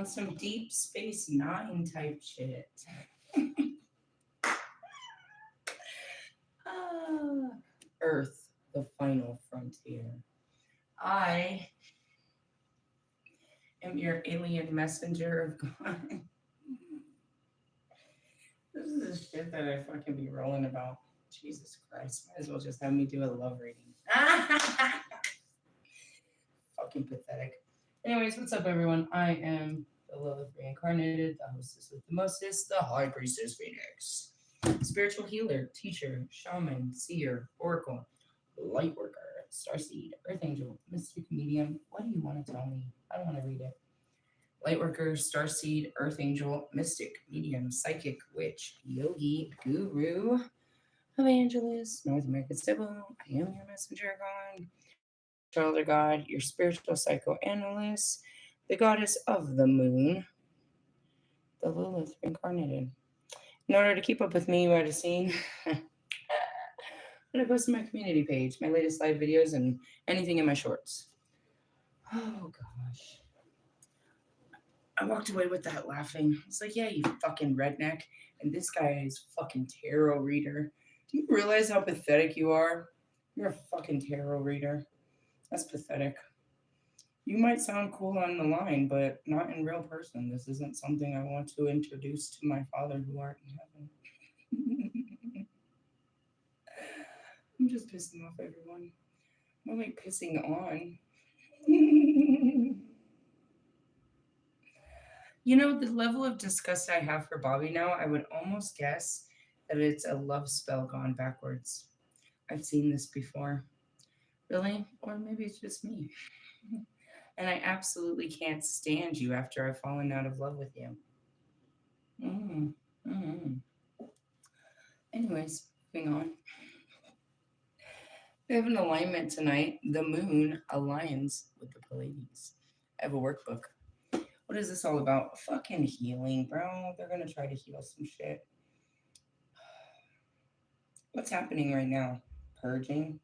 on some Deep Space Nine type shit. Ah, Earth, the final frontier. I am your alien messenger of God. This is the shit that I fucking be rolling about. Jesus Christ. Might as well just have me do a love reading. Fucking pathetic. Anyways, what's up, everyone? I am the Lilith reincarnated, the hostess with the mostest, the High Priestess Phoenix. Spiritual healer, teacher, shaman, seer, oracle, light worker, starseed, earth angel, mystic medium. What do you want to tell me? I don't want to read it. Lightworker, starseed, earth angel, mystic, medium, psychic, witch, yogi, guru, evangelist, North American Sybil. I am your messenger God, child of God, your spiritual psychoanalyst, the goddess of the moon, the Lilith reincarnated. In order to keep up with me, you might have seen. I'm going to post to my community page, my latest live videos, and anything in my shorts. Oh, gosh. I walked away with that laughing. It's like, yeah, you fucking redneck. And this guy is fucking tarot reader. Do you realize how pathetic you are? You're a fucking tarot reader. That's pathetic. You might sound cool on the line, but not in real person. This isn't something I want to introduce to my Father who art in heaven. I'm just pissing off everyone. I'm like pissing on. You know, the level of disgust I have for Bobby now, I would almost guess that it's a love spell gone backwards. I've seen this before. Really? Or maybe it's just me. And I absolutely can't stand you after I've fallen out of love with you. Anyways, moving on. We have an alignment tonight. The moon aligns with the Pleiades. I have a workbook. What is this all about? Fucking healing, bro. They're gonna try to heal some shit. What's happening right now? Purging.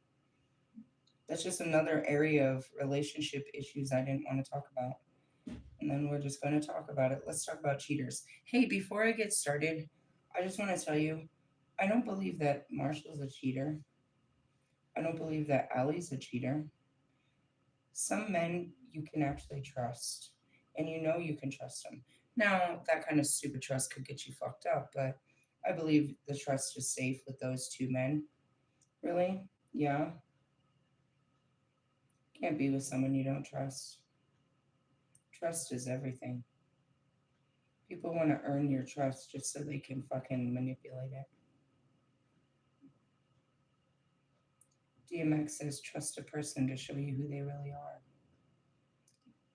That's just another area of relationship issues I didn't want to talk about. And then we're just going to talk about it. Let's talk about cheaters. Hey, before I get started, I just want to tell you, I don't believe that Marshall's a cheater. I don't believe that Allie's a cheater. Some men you can actually trust, and you know you can trust them. Now, that kind of stupid trust could get you fucked up, but I believe the trust is safe with those two men. Really? Yeah. Can't be with someone you don't trust. Trust is everything. People want to earn your trust just so they can fucking manipulate it. DMX says, trust a person to show you who they really are.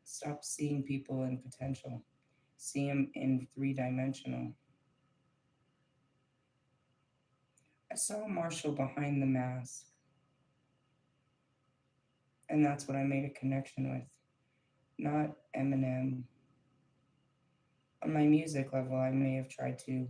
Stop seeing people in potential. See them in three-dimensional. I saw Marshall behind the mask. And that's what I made a connection with. Not Eminem. On my music level, I may have tried to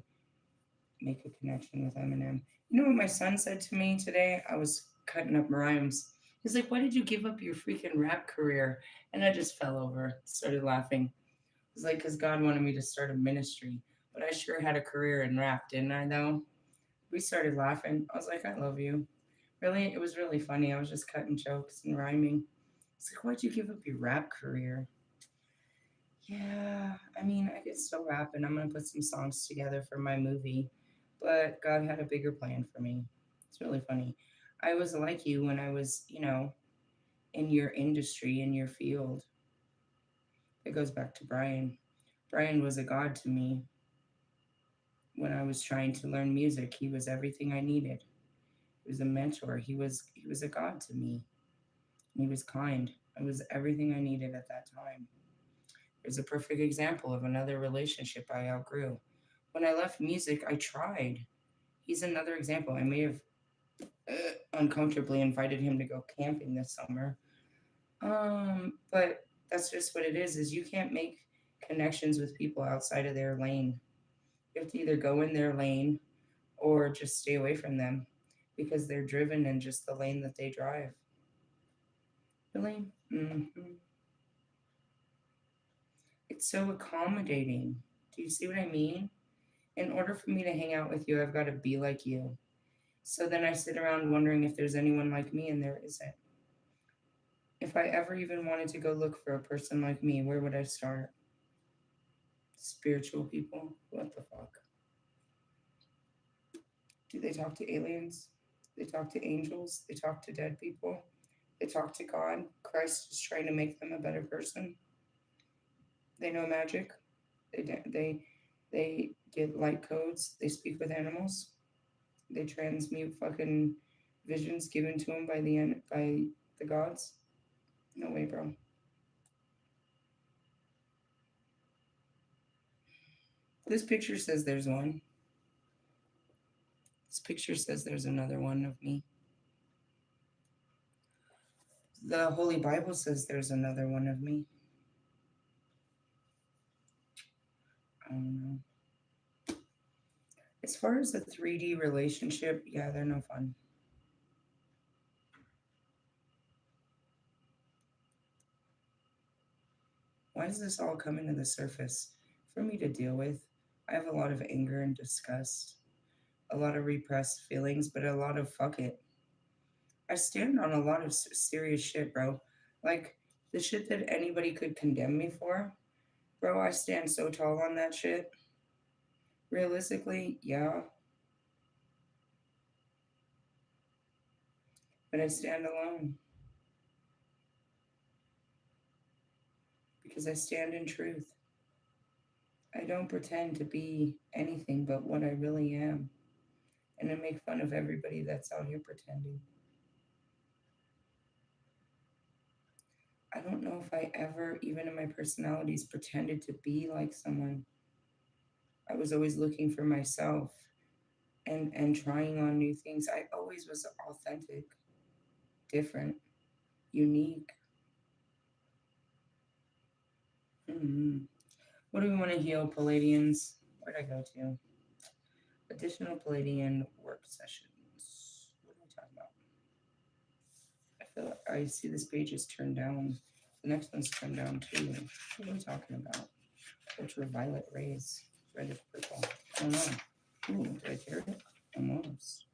make a connection with Eminem. You know what my son said to me today? I was cutting up rhymes. He's like, why did you give up your freaking rap career? And I just fell over, started laughing. It was like, because God wanted me to start a ministry. But I sure had a career in rap, didn't I, though? We started laughing. I was like, I love you. Really? It was really funny. I was just cutting jokes and rhyming. It's like, why'd you give up your rap career? Yeah, I mean, I could still rap, and I'm going to put some songs together for my movie. But God had a bigger plan for me. It's really funny. I was like you when I was, in your industry, in your field. It goes back to Brian. Brian was a god to me when I was trying to learn music. He was everything I needed. He was a mentor. He was a god to me. He was kind. It was everything I needed at that time. There's a perfect example of another relationship I outgrew. When I left music, I tried. He's another example. I may have uncomfortably invited him to go camping this summer. But that's just what it is you can't make connections with people outside of their lane. You have to either go in their lane or just stay away from them because they're driven in just the lane that they drive. Really? Mm-hmm. It's so accommodating. Do you see what I mean? In order for me to hang out with you, I've got to be like you. So then I sit around wondering if there's anyone like me, and there isn't. If I ever even wanted to go look for a person like me, where would I start? Spiritual people? What the fuck? Do they talk to aliens? They talk to angels? They talk to dead people? They talk to God? Christ is trying to make them a better person? They know magic? They get light codes? They speak with animals? They transmute fucking visions given to them by the gods? No way, bro. This picture says there's one. This picture says there's another one of me. The Holy Bible says there's another one of me. I don't know. As far as a 3D relationship, yeah, they're no fun. Why does this all come into the surface for me to deal with? I have a lot of anger and disgust, a lot of repressed feelings, but a lot of fuck it. I stand on a lot of serious shit, bro. Like the shit that anybody could condemn me for, bro, I stand so tall on that shit. Realistically, yeah, but I stand alone because I stand in truth. I don't pretend to be anything but what I really am. And I make fun of everybody that's out here pretending. I don't know if I ever, even in my personalities, pretended to be like someone. I was always looking for myself and trying on new things. I always was authentic, different, unique. Mm-hmm. What do we want to heal, Pleiadians? Where'd I go to? Additional Pleiadian work sessions. What are we talking about? I feel like I see this page is turned down. The next one's turned down too. What are we talking about? Ultraviolet rays. Red is purple. Oh no. Ooh, did I tear it? Almost.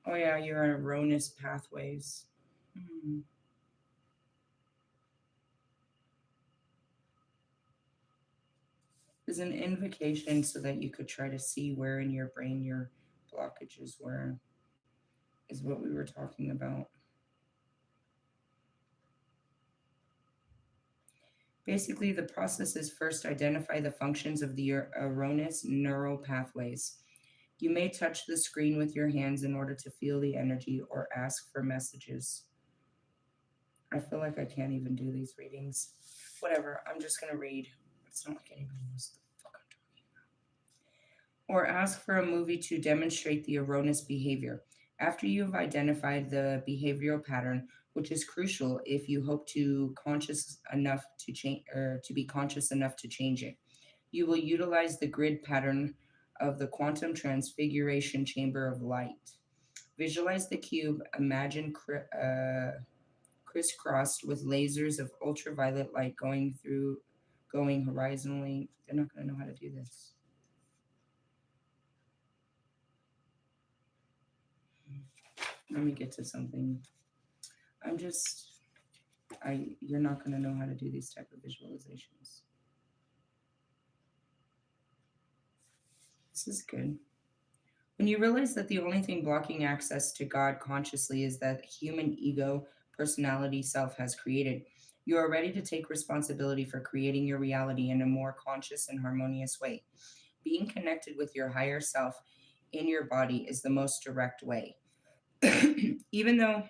Oh yeah, you're on erroneous pathways. Hmm. Is an invocation so that you could try to see where in your brain your blockages were, is what we were talking about. Basically, the process is first identify the functions of the erroneous neural pathways. You may touch the screen with your hands in order to feel the energy or ask for messages. I feel like I can't even do these readings. Whatever, I'm just going to read. It's not like anybody knows the fuck I'm talking about. Or ask for a movie to demonstrate the erroneous behavior. After you've identified the behavioral pattern, which is crucial if you hope to conscious enough to change or to be conscious enough to change it. You will utilize the grid pattern of the quantum transfiguration chamber of light. Visualize the cube, imagine crisscrossed with lasers of ultraviolet light going horizontally. They're not going to know how to do this. Let me get to something. You're not going to know how to do these type of visualizations. This is good. When you realize that the only thing blocking access to God consciously is that human ego, personality, self has created, you are ready to take responsibility for creating your reality in a more conscious and harmonious way. Being connected with your higher self in your body is the most direct way. Even though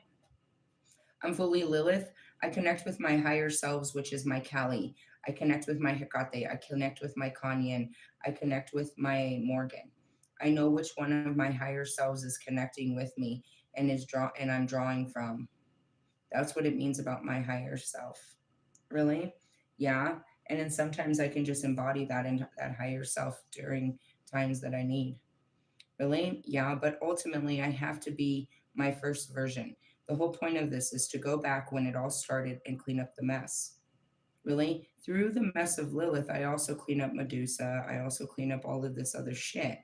I'm fully Lilith, I connect with my higher selves, which is my Kali. I connect with my Hecate. I connect with my Kanyan. I connect with my Morgan. I know which one of my higher selves is connecting with me and I'm drawing from. That's what it means about my higher self. Really? Yeah. And then sometimes I can just embody that in that higher self during times that I need. Really? Yeah. But ultimately, I have to be my first version. The whole point of this is to go back when it all started and clean up the mess. Really? Through the mess of Lilith, I also clean up Medusa. I also clean up all of this other shit.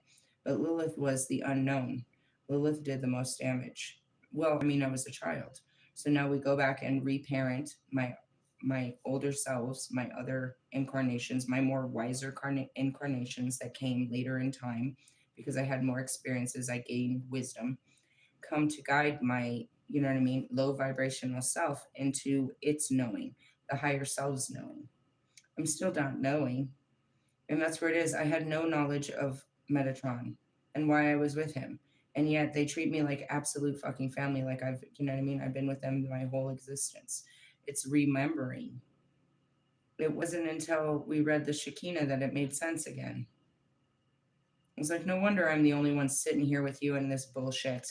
But Lilith was the unknown. Lilith did the most damage. Well, I mean, I was a child. So now we go back and reparent my older selves, my other incarnations, my more wiser incarnations that came later in time because I had more experiences. I gained wisdom, come to guide my, you know what I mean, low vibrational self into its knowing, the higher selves knowing. I'm still not knowing. And that's where it is. I had no knowledge of Metatron and why I was with him. And yet they treat me like absolute fucking family. Like I've, you know what I mean? I've been with them my whole existence. It's remembering. It wasn't until we read the Shekinah that it made sense again. It was like, no wonder I'm the only one sitting here with you in this bullshit.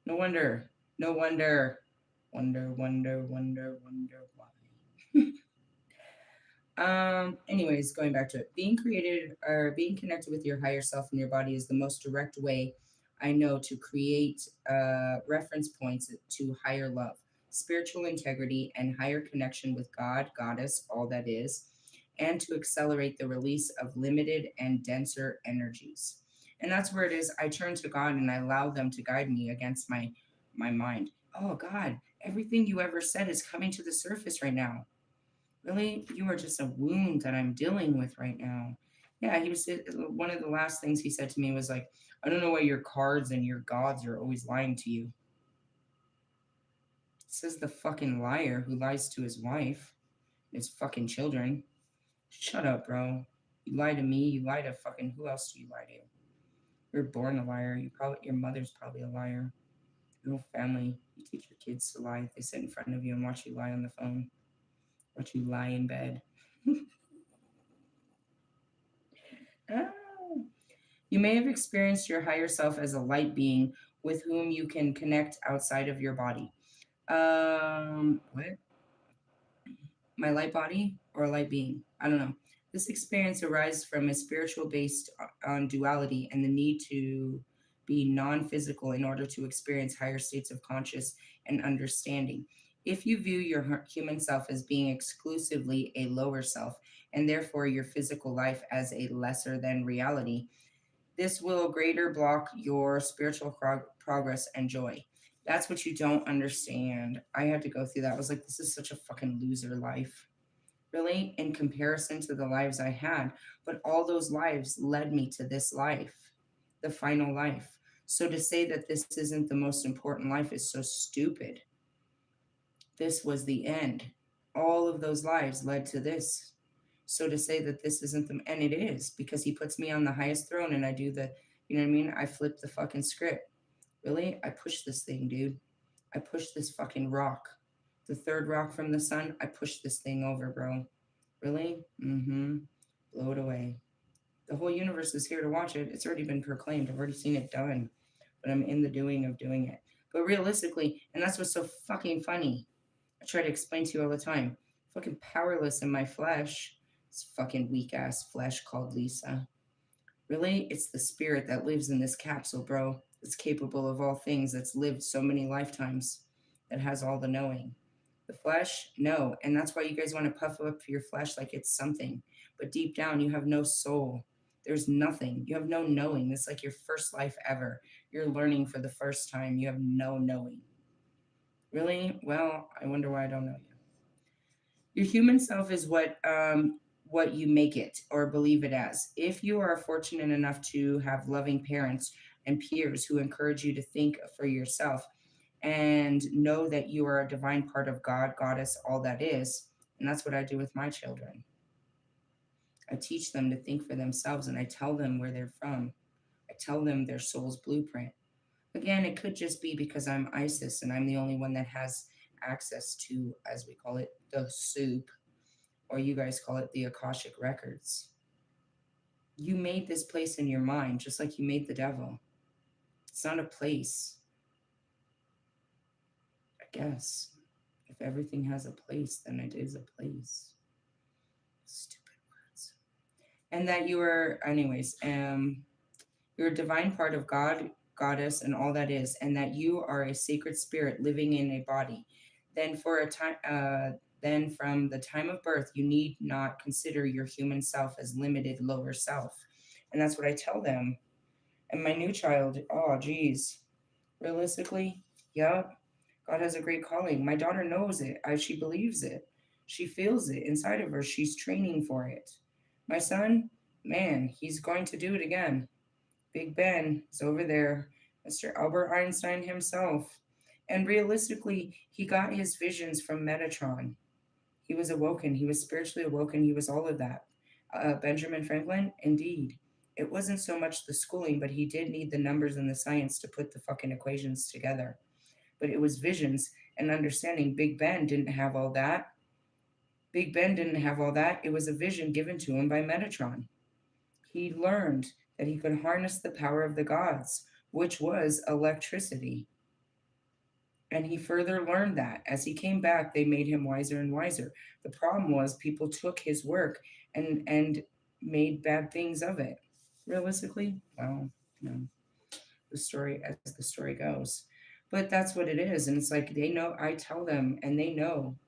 No wonder. No wonder. Wonder why. Anyways, going back to it, being created or being connected with your higher self in your body is the most direct way I know to create reference points to higher love, spiritual integrity, and higher connection with God, Goddess, all that is, and to accelerate the release of limited and denser energies. And that's where it is. I turn to God and I allow them to guide me against my mind. Oh God, everything you ever said is coming to the surface right now. Really, you are just a wound that I'm dealing with right now. Yeah, he was one of the last things he said to me was like, I don't know why your cards and your gods are always lying to you. Says the fucking liar who lies to his wife, his fucking children. Shut up, bro. You lie to me, you lie to fucking who else do you lie to? You're born a liar. Your mother's probably a liar. Your whole family. You teach your kids to lie. They sit in front of you and watch you lie on the phone. Watch you lie in bed. Ah. You may have experienced your higher self as a light being with whom you can connect outside of your body. What? My light body or a light being? I don't know. This experience arises from a spiritual based on duality and the need to be non physical in order to experience higher states of conscious and understanding. If you view your human self as being exclusively a lower self and therefore your physical life as a lesser than reality, this will greater block your spiritual progress and joy. That's what you don't understand. I had to go through that. I was like, this is such a fucking loser life, really, in comparison to the lives I had. But all those lives led me to this life, the final life. So to say that this isn't the most important life is so stupid. This was the end. All of those lives led to this. So to say that this isn't the, and it is because he puts me on the highest throne and I do the, you know what I mean? I flip the fucking script. Really? I push this thing, dude. I push this fucking rock. The third rock from the sun, I push this thing over, bro. Really? Mm-hmm. Blow it away. The whole universe is here to watch it. It's already been proclaimed. I've already seen it done. But I'm in the doing of doing it. But realistically, and that's what's so fucking funny. I try to explain to you all the time. Fucking powerless in my flesh. This fucking weak ass flesh called Lisa. Really? It's the spirit that lives in this capsule, bro. It's capable of all things, that's lived so many lifetimes, that has all the knowing. The flesh, no. And that's why you guys want to puff up your flesh like it's something. But deep down, you have no soul. There's nothing. You have no knowing. It's like your first life ever. You're learning for the first time. You have no knowing. Really? Well, I wonder why I don't know you. Your human self is what you make it or believe it as. If you are fortunate enough to have loving parents and peers who encourage you to think for yourself and know that you are a divine part of God, Goddess, all that is, and that's what I do with my children. I teach them to think for themselves and I tell them where they're from. I tell them their soul's blueprint. Again, it could just be because I'm Isis and I'm the only one that has access to, as we call it, the soup, or you guys call it the Akashic Records. You made this place in your mind just like you made the devil. It's not a place. I guess if everything has a place, then it is a place. Stupid words. And that you are, anyways, you're a divine part of God, Goddess, and all that is, and that you are a sacred spirit living in a body. Then for a time, then from the time of birth, you need not consider your human self as limited lower self. And that's what I tell them. And my new child, oh, geez, realistically, yep, God has a great calling. My daughter knows it. She believes it. She feels it inside of her. She's training for it. My son, man, he's going to do it again. Big Ben is over there, Mr. Albert Einstein himself. And realistically, he got his visions from Metatron. He was awoken. He was spiritually awoken. He was all of that. Benjamin Franklin, indeed. It wasn't so much the schooling, but he did need the numbers and the science to put the fucking equations together. But it was visions and understanding. Big Ben didn't have all that. Big Ben didn't have all that. It was a vision given to him by Metatron. He learned that he could harness the power of the gods, which was electricity. And he further learned that. As he came back, they made him wiser and wiser. The problem was people took his work and made bad things of it. Realistically, well, you know, the story as the story goes. But that's what it is. And it's like they know, I tell them, and they know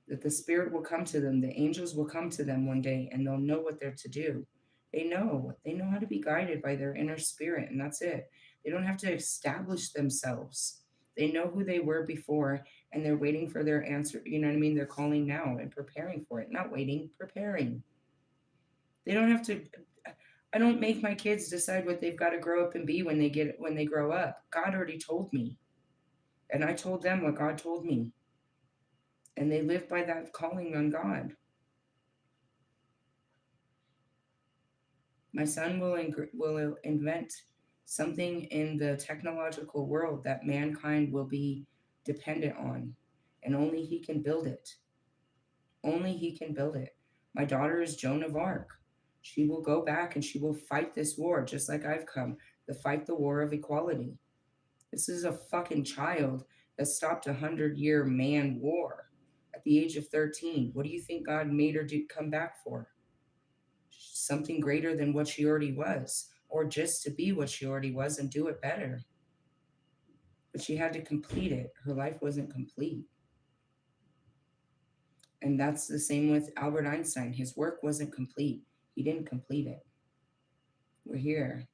that the spirit will come to them, the angels will come to them one day, and they'll know what they're to do. They know how to be guided by their inner spirit, and that's it. They don't have to establish themselves. They know who they were before, and they're waiting for their answer. You know what I mean? They're calling now and preparing for it. Not waiting, preparing. They don't have to. I don't make my kids decide what they've got to grow up and be when they grow up. God already told me, and I told them what God told me, and they live by that calling on God. My son will invent something in the technological world that mankind will be dependent on, and only he can build it. Only he can build it. My daughter is Joan of Arc. She will go back and she will fight this war just like I've come to fight the war of equality. This is a fucking child that stopped 100-year man war at the age of 13. What do you think God made her come back for? Something greater than what she already was, or just to be what she already was and do it better. But she had to complete it. Her life wasn't complete. And that's the same with Albert Einstein. His work wasn't complete. He didn't complete it. We're here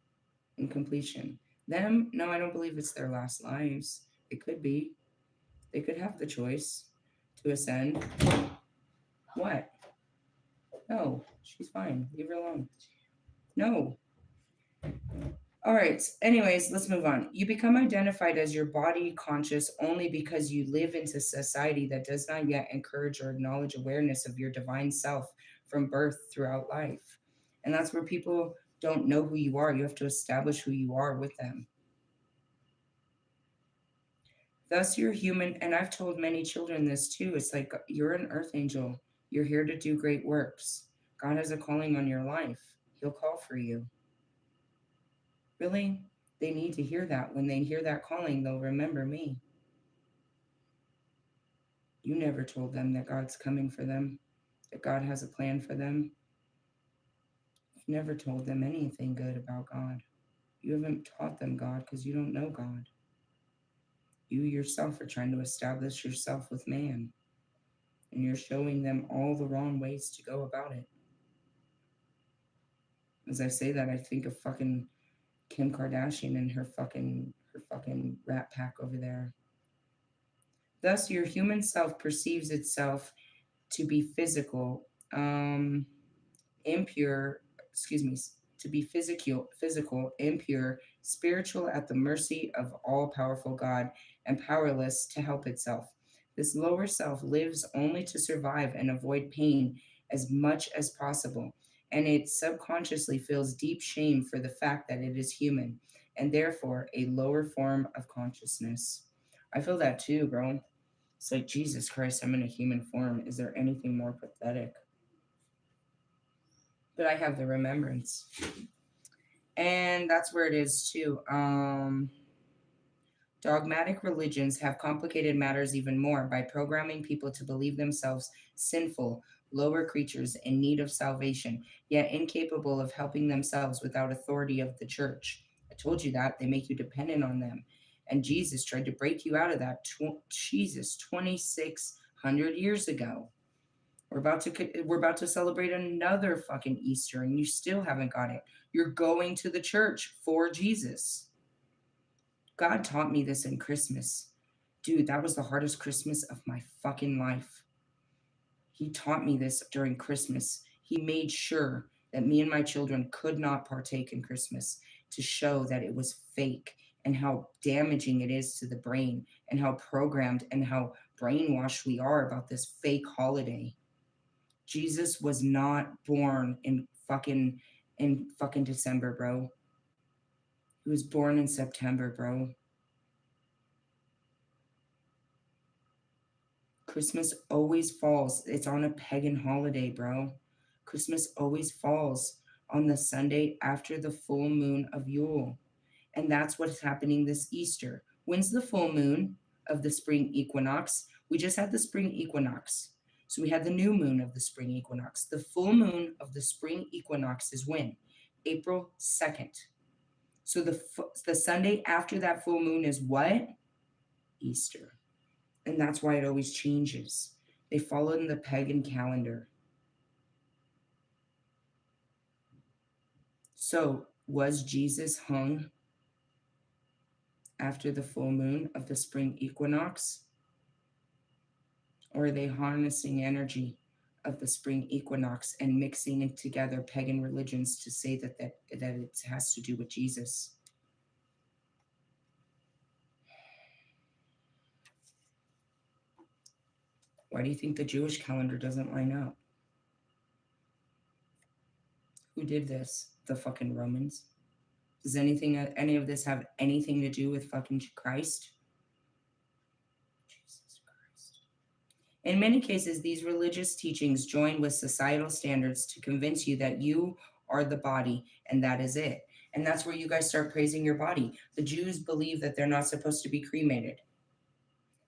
in completion. Them, no, I don't believe it's their last lives. It could be. They could have the choice to ascend. What? No, she's fine. Leave her alone. No. All right. Anyways, let's move on. You become identified as your body conscious only because you live into society that does not yet encourage or acknowledge awareness of your divine self from birth throughout life. And that's where people don't know who you are. You have to establish who you are with them. Thus, you're human. And I've told many children this too. It's like you're an earth angel. You're here to do great works. God has a calling on your life. He'll call for you. Really? They need to hear that. When they hear that calling, they'll remember me. You never told them that God's coming for them, that God has a plan for them. You've never told them anything good about God. You haven't taught them God because you don't know God. You yourself are trying to establish yourself with man, and you're showing them all the wrong ways to go about it. As I say that, I think of fucking Kim Kardashian and her fucking rat pack over there. Thus, your human self perceives itself to be physical, impure, excuse me, to be physical, impure, spiritual at the mercy of all powerful God, and powerless to help itself. This lower self lives only to survive and avoid pain as much as possible, and it subconsciously feels deep shame for the fact that it is human, and therefore a lower form of consciousness. I feel that too, bro. It's like, Jesus Christ, I'm in a human form. Is there anything more pathetic? But I have the remembrance. And that's where it is too. Dogmatic religions have complicated matters even more by programming people to believe themselves sinful, lower creatures in need of salvation, yet incapable of helping themselves without authority of the church. I told you that. They make you dependent on them. And Jesus tried to break you out of that. Jesus, 26 100 years ago. We're about to celebrate another fucking Easter and you still haven't got it. You're going to the church for Jesus. God taught me this in Christmas. Dude, that was the hardest Christmas of my fucking life. He taught me this during Christmas. He made sure that me and my children could not partake in Christmas to show that it was fake and how damaging it is to the brain and how programmed and how brainwashed we are about this fake holiday. Jesus was not born in fucking December, bro. He was born in September, bro. Christmas always falls. It's on a pagan holiday, bro. Christmas always falls on the Sunday after the full moon of Yule. And that's what's happening this Easter. When's the full moon of the spring equinox? We just had the spring equinox. So we had the new moon of the spring equinox. The full moon of the spring equinox is when? April 2nd. So the Sunday after that full moon is what? Easter. And that's why it always changes. They followed in the pagan calendar. So was Jesus hung after the full moon of the spring equinox? Or are they harnessing energy of the spring equinox and mixing it together pagan religions to say that it has to do with Jesus? Why do you think the Jewish calendar doesn't line up? Who did this? The fucking Romans. Does any of this have anything to do with fucking Christ? Jesus Christ. In many cases, these religious teachings join with societal standards to convince you that you are the body and that is it. And that's where you guys start praising your body. The Jews believe that they're not supposed to be cremated.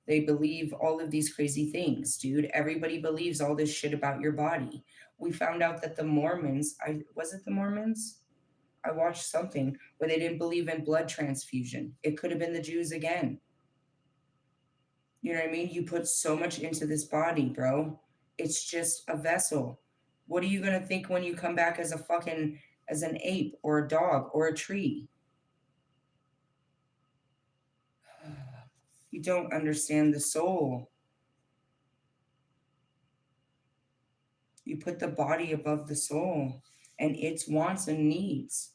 They believe all of these crazy things, dude. Everybody believes all this shit about your body. We found out that the Mormons, was it the Mormons? I watched something where they didn't believe in blood transfusion. It could have been the Jews again. You know what I mean? You put so much into this body, bro. It's just a vessel. What are you going to think when you come back as an ape or a dog or a tree? You don't understand the soul. You put the body above the soul and its wants and needs.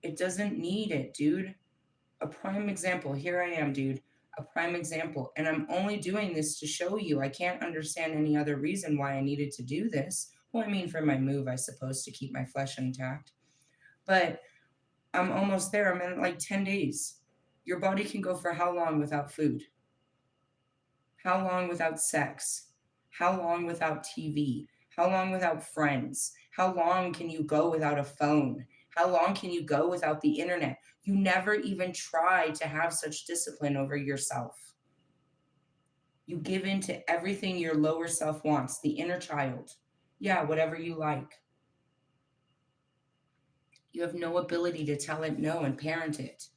It doesn't need it, dude. A prime example. Here I am, dude. A prime example. And I'm only doing this to show you. I can't understand any other reason why I needed to do this. Well, I mean, for my move, I suppose, to keep my flesh intact. But I'm almost there. I'm in like 10 days. Your body can go for how long without food? How long without sex? How long without TV? How long without friends? How long can you go without a phone? How long can you go without the internet? You never even try to have such discipline over yourself. You give in to everything your lower self wants, the inner child. Yeah, whatever you like. You have no ability to tell it no and parent it.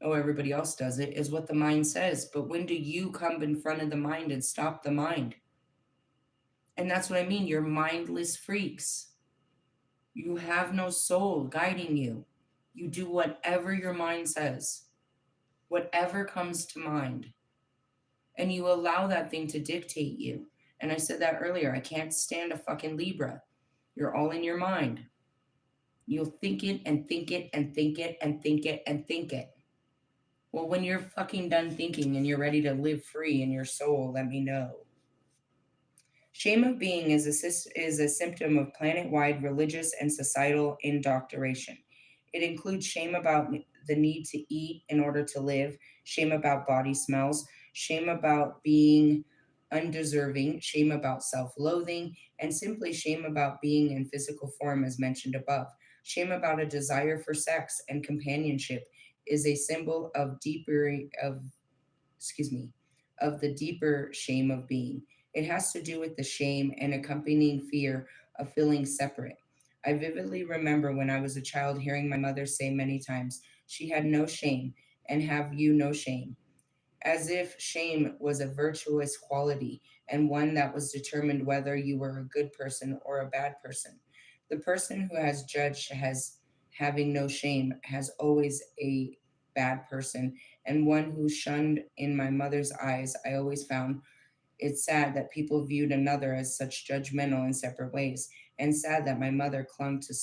Oh, everybody else does it, is what the mind says. But when do you come in front of the mind and stop the mind? And that's what I mean. You're mindless freaks. You have no soul guiding you. You do whatever your mind says, whatever comes to mind. And you allow that thing to dictate you. And I said that earlier. I can't stand a fucking Libra. You're all in your mind. You'll think it and think it and think it and think it and think it. Well, when you're fucking done thinking and you're ready to live free in your soul, let me know. Shame of being is a symptom of planet-wide religious and societal indoctrination. It includes shame about the need to eat in order to live, shame about body smells, shame about being undeserving, shame about self-loathing, and simply shame about being in physical form as mentioned above. Shame about a desire for sex and companionship is a symbol of the deeper shame of being. It has to do with the shame and accompanying fear of feeling separate. I vividly remember when I was a child hearing my mother say many times, she had no shame, and have you no shame? As if shame was a virtuous quality and one that was determined whether you were a good person or a bad person. The person who has judged has having no shame has always a bad person, and one who shunned in my mother's eyes. I always found it's sad that people viewed another as such judgmental in separate ways, and sad that my mother clung to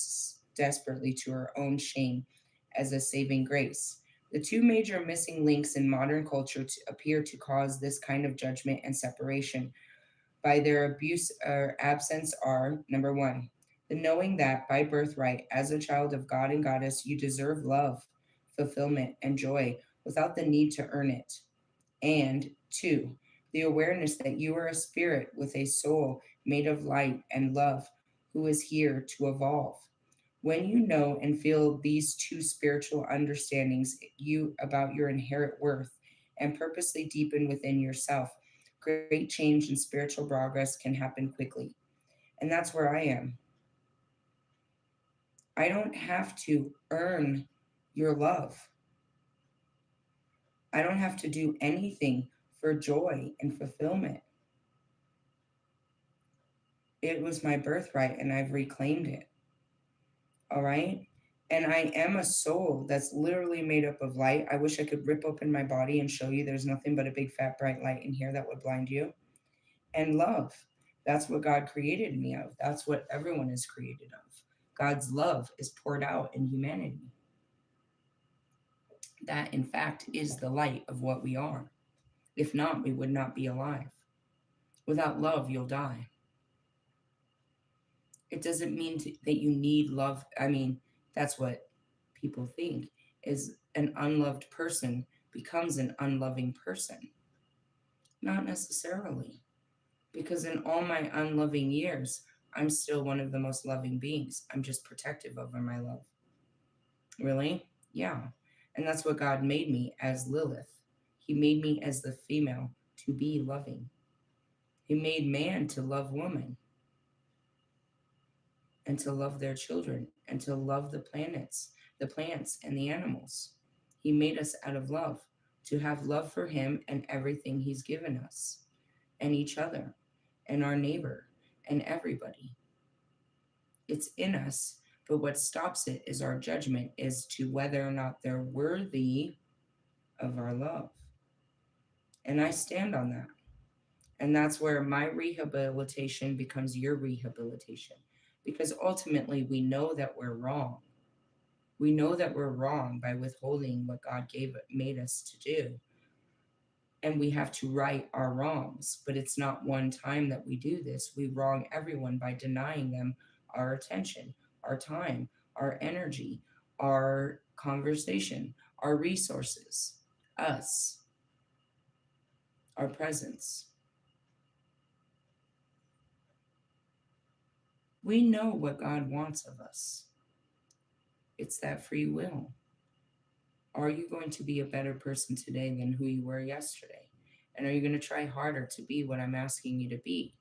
desperately to her own shame as a saving grace. The two major missing links in modern culture appear to cause this kind of judgment and separation by their abuse or absence are: number one, the knowing that by birthright, as a child of God and Goddess, you deserve love, fulfillment, and joy without the need to earn it. And two, the awareness that you are a spirit with a soul made of light and love who is here to evolve. When you know and feel these two spiritual understandings you about your inherent worth and purposely deepen within yourself, great change and spiritual progress can happen quickly. And that's where I am. I don't have to earn your love. I don't have to do anything for joy and fulfillment. It was my birthright and I've reclaimed it. All right. And I am a soul that's literally made up of light. I wish I could rip open my body and show you there's nothing but a big fat bright light in here that would blind you. And love. That's what God created me of. That's what everyone is created of. God's love is poured out in humanity. That, in fact, is the light of what we are. If not, we would not be alive. Without love, you'll die. It doesn't mean that you need love. I mean, that's what people think is an unloved person becomes an unloving person. Not necessarily, because in all my unloving years, I'm still one of the most loving beings. I'm just protective over my love. Really? Yeah. And that's what God made me as Lilith. He made me as the female to be loving. He made man to love woman and to love their children and to love the planets, the plants, and the animals. He made us out of love, to have love for him and everything he's given us, and each other, and our neighbor, and everybody. It's in us, but what stops it is our judgment as to whether or not they're worthy of our love. And I stand on that. And that's where my rehabilitation becomes your rehabilitation. Because ultimately, we know that we're wrong. We know that we're wrong by withholding what God made us to do. And we have to right our wrongs. But it's not one time that we do this. We wrong everyone by denying them our attention, our time, our energy, our conversation, our resources, us, our presence. We know what God wants of us. It's that free will. Are you going to be a better person today than who you were yesterday? And are you going to try harder to be what I'm asking you to be?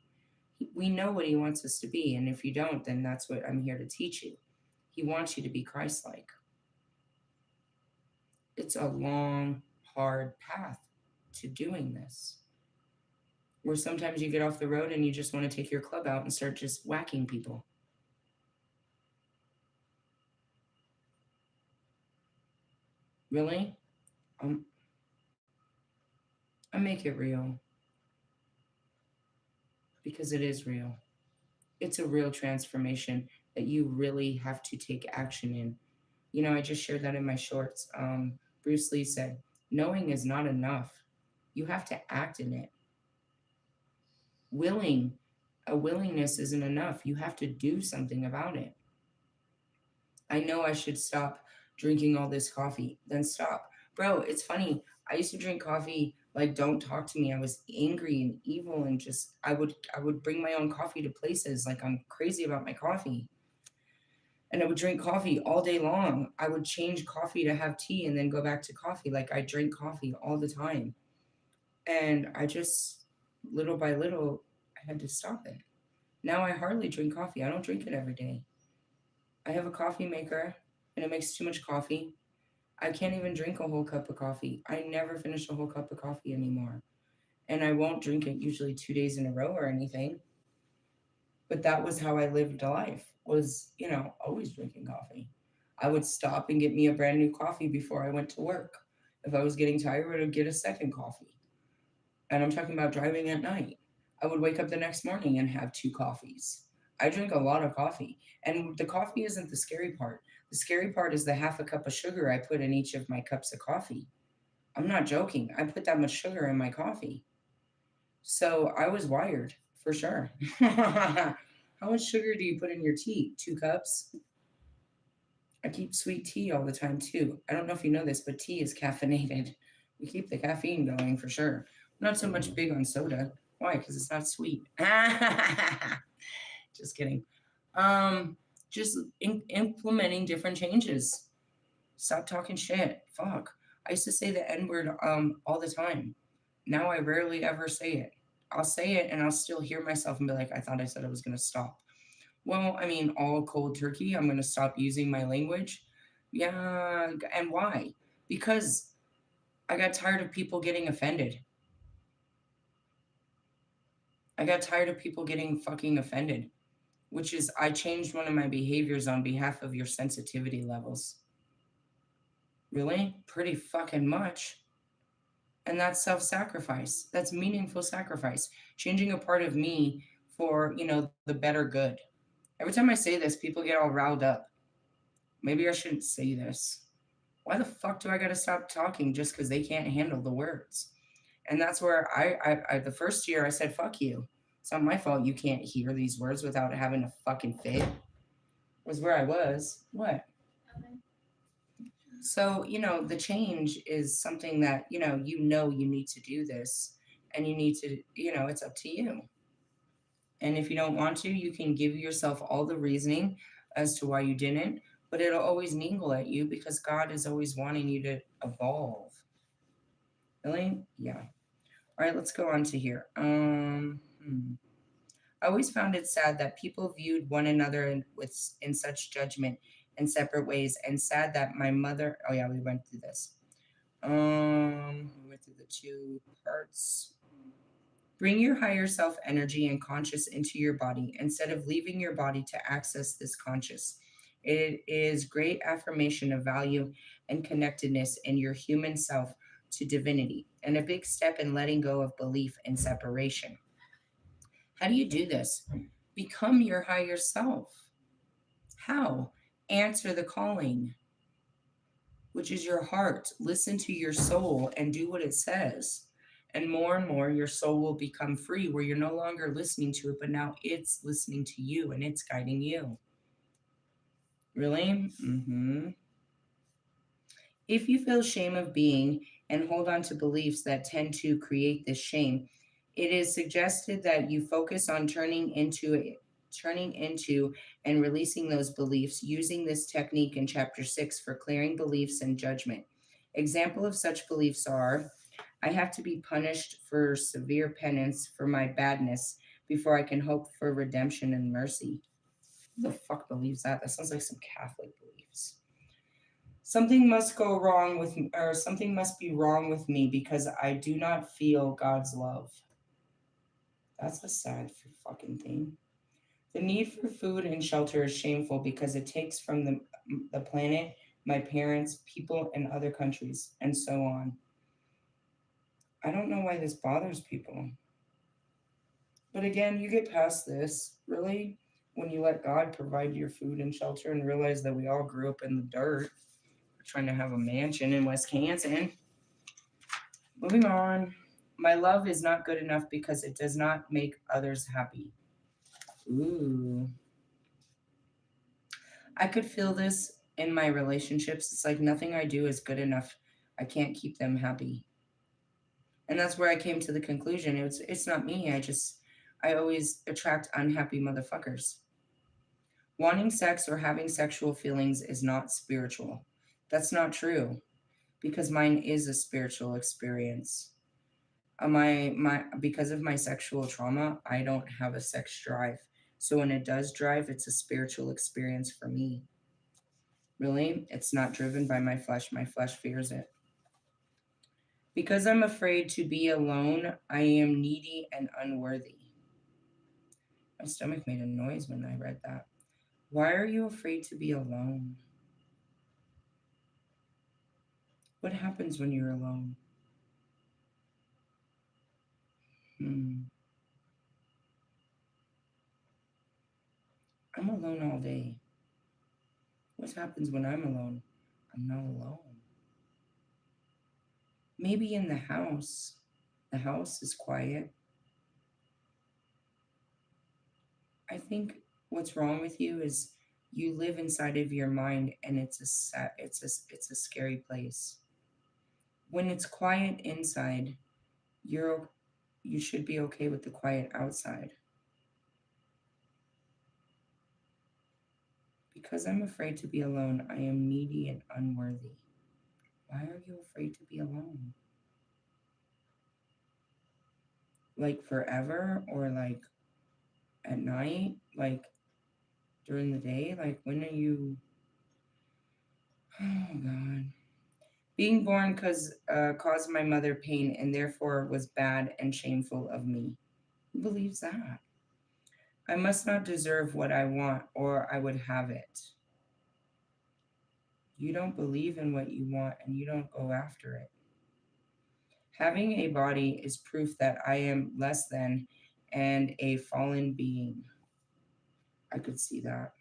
We know what he wants us to be. And if you don't, then that's what I'm here to teach you. He wants you to be Christ-like. It's a long, hard path to doing this. Where sometimes you get off the road and you just want to take your club out and start just whacking people. Really? Um, I make it real. Because it is real. It's a real transformation that you really have to take action in. You know, I just shared that in my shorts. Bruce Lee said, knowing is not enough. You have to act in it. Willing, a willingness isn't enough. You have to do something about it. I know I should stop drinking all this coffee. Then stop. Bro, it's funny. I used to drink coffee like don't talk to me. I was angry and evil and just I would bring my own coffee to places like I'm crazy about my coffee. And I would drink coffee all day long. I would change coffee to have tea and then go back to coffee. Like I drink coffee all the time. And I just little by little I had to stop it. Now I hardly drink coffee. I don't drink it every day. I have a coffee maker and it makes too much coffee. I can't even drink a whole cup of coffee. I never finish a whole cup of coffee anymore. And I won't drink it usually 2 days in a row or anything. But that was how I lived life, was, always drinking coffee. I would stop and get me a brand new coffee before I went to work. If I was getting tired, I would get a second coffee. And I'm talking about driving at night. I would wake up the next morning and have two coffees. I drink a lot of coffee. And the coffee isn't the scary part. The scary part is the half a cup of sugar I put in each of my cups of coffee. I'm not joking. I put that much sugar in my coffee. So I was wired for sure. How much sugar do you put in your tea? 2 cups? I keep sweet tea all the time too. I don't know if you know this, but tea is caffeinated. We keep the caffeine going for sure. Not so much big on soda. Why? Because it's not sweet. Just kidding. Just implementing different changes. Stop talking shit. Fuck. I used to say the N word all the time. Now I rarely ever say it. I'll say it and I'll still hear myself and be like, I thought I said I was gonna stop. Well, I mean, all cold turkey, I'm gonna stop using my language. Yeah, and why? Because I got tired of people getting offended. I got tired of people getting fucking offended, which is I changed one of my behaviors on behalf of your sensitivity levels. Really? Pretty fucking much. And that's self-sacrifice. That's meaningful sacrifice. Changing a part of me for, the better good. Every time I say this, people get all riled up. Maybe I shouldn't say this. Why the fuck do I gotta stop talking just because they can't handle the words? And that's where the first year I said, fuck you. It's not my fault you can't hear these words without having a fucking fit. Was where I was. What? So, the change is something that, you need to do this and you need to, it's up to you. And if you don't want to, you can give yourself all the reasoning as to why you didn't, but it'll always mingle at you because God is always wanting you to evolve. Really? Yeah. All right, let's go on to here. I always found it sad that people viewed one another in such judgment in separate ways, and sad that my mother. Oh yeah, we went through this. We went through the 2 parts. Bring your higher self energy and conscious into your body instead of leaving your body to access this conscious. It is great affirmation of value and connectedness in your human self to divinity, and a big step in letting go of belief and separation. How do you do this? Become your higher self. How? Answer the calling, which is your heart. Listen to your soul and do what it says. And more, your soul will become free where you're no longer listening to it, but now it's listening to you and it's guiding you. Really? Mm-hmm. If you feel shame of being and hold on to beliefs that tend to create this shame, it is suggested that you focus on turning into and releasing those beliefs using this technique in chapter 6 for clearing beliefs and judgment. Example of such beliefs are I have to be punished for severe penance for my badness before I can hope for redemption and mercy. Who the fuck believes that? That sounds like some Catholic beliefs. Something must go wrong with me, or something must be wrong with me because I do not feel God's love. That's a sad fucking thing. The need for food and shelter is shameful because it takes from the planet, my parents, people in other countries, and so on. I don't know why this bothers people. But again, you get past this, really, when you let God provide your food and shelter and realize that we all grew up in the dirt. We're trying to have a mansion in Wisconsin. Moving on. My love is not good enough because it does not make others happy. Ooh. I could feel this in my relationships. It's like nothing I do is good enough. I can't keep them happy. And that's where I came to the conclusion. It's not me. I always attract unhappy motherfuckers. Wanting sex or having sexual feelings is not spiritual. That's not true because mine is a spiritual experience. Because of my sexual trauma, I don't have a sex drive. So when it does drive, it's a spiritual experience for me. Really, it's not driven by my flesh. My flesh fears it. Because I'm afraid to be alone, I am needy and unworthy. My stomach made a noise when I read that. Why are you afraid to be alone? What happens when you're alone? Hmm. I'm alone all day. What happens when I'm alone? I'm not alone. Maybe in the house. The house is quiet. I think what's wrong with you is you live inside of your mind, and it's a scary place. When it's quiet inside, you're you should be okay with the quiet outside. Because I'm afraid to be alone, I am needy and unworthy. Why are you afraid to be alone? Like forever, or like at night, like during the day? Like when are you? Oh God. Being born caused my mother pain and therefore was bad and shameful of me. Who believes that? I must not deserve what I want or I would have it. You don't believe in what you want and you don't go after it. Having a body is proof that I am less than and a fallen being. I could see that.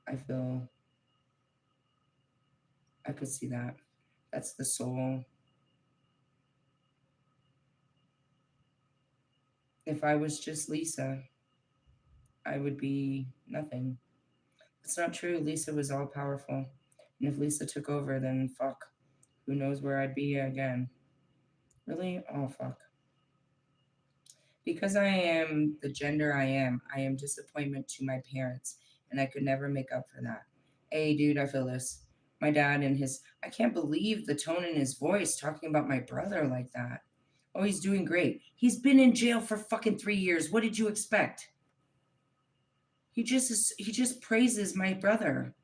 I feel I could see that. That's the soul. If I was just Lisa, I would be nothing. It's not true. Lisa was all powerful. And if Lisa took over, then fuck. Who knows where I'd be again? Really? Oh, fuck. Because I am the gender I am disappointment to my parents, and I could never make up for that. Hey, dude, I feel this. My dad and his. I can't believe the tone in his voice talking about my brother like that. Oh, he's doing great. He's been in jail for fucking 3 years. What did you expect? He just praises my brother.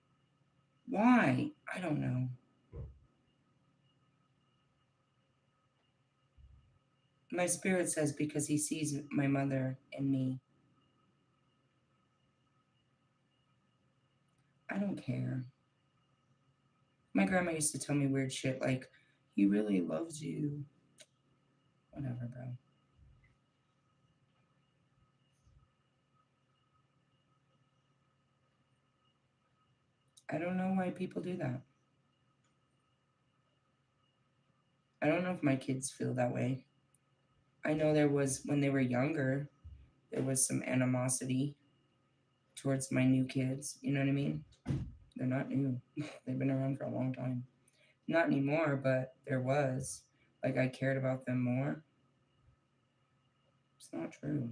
Why? I don't know. My spirit says because he sees my mother in me. I don't care. My grandma used to tell me weird shit like, he really loves you. Whatever, bro. I don't know why people do that. I don't know if my kids feel that way. I know there was, when they were younger, there was some animosity towards my new kids. You know what I mean? They're not new, they've been around for a long time. Not anymore, but there was. Like, I cared about them more. It's not true.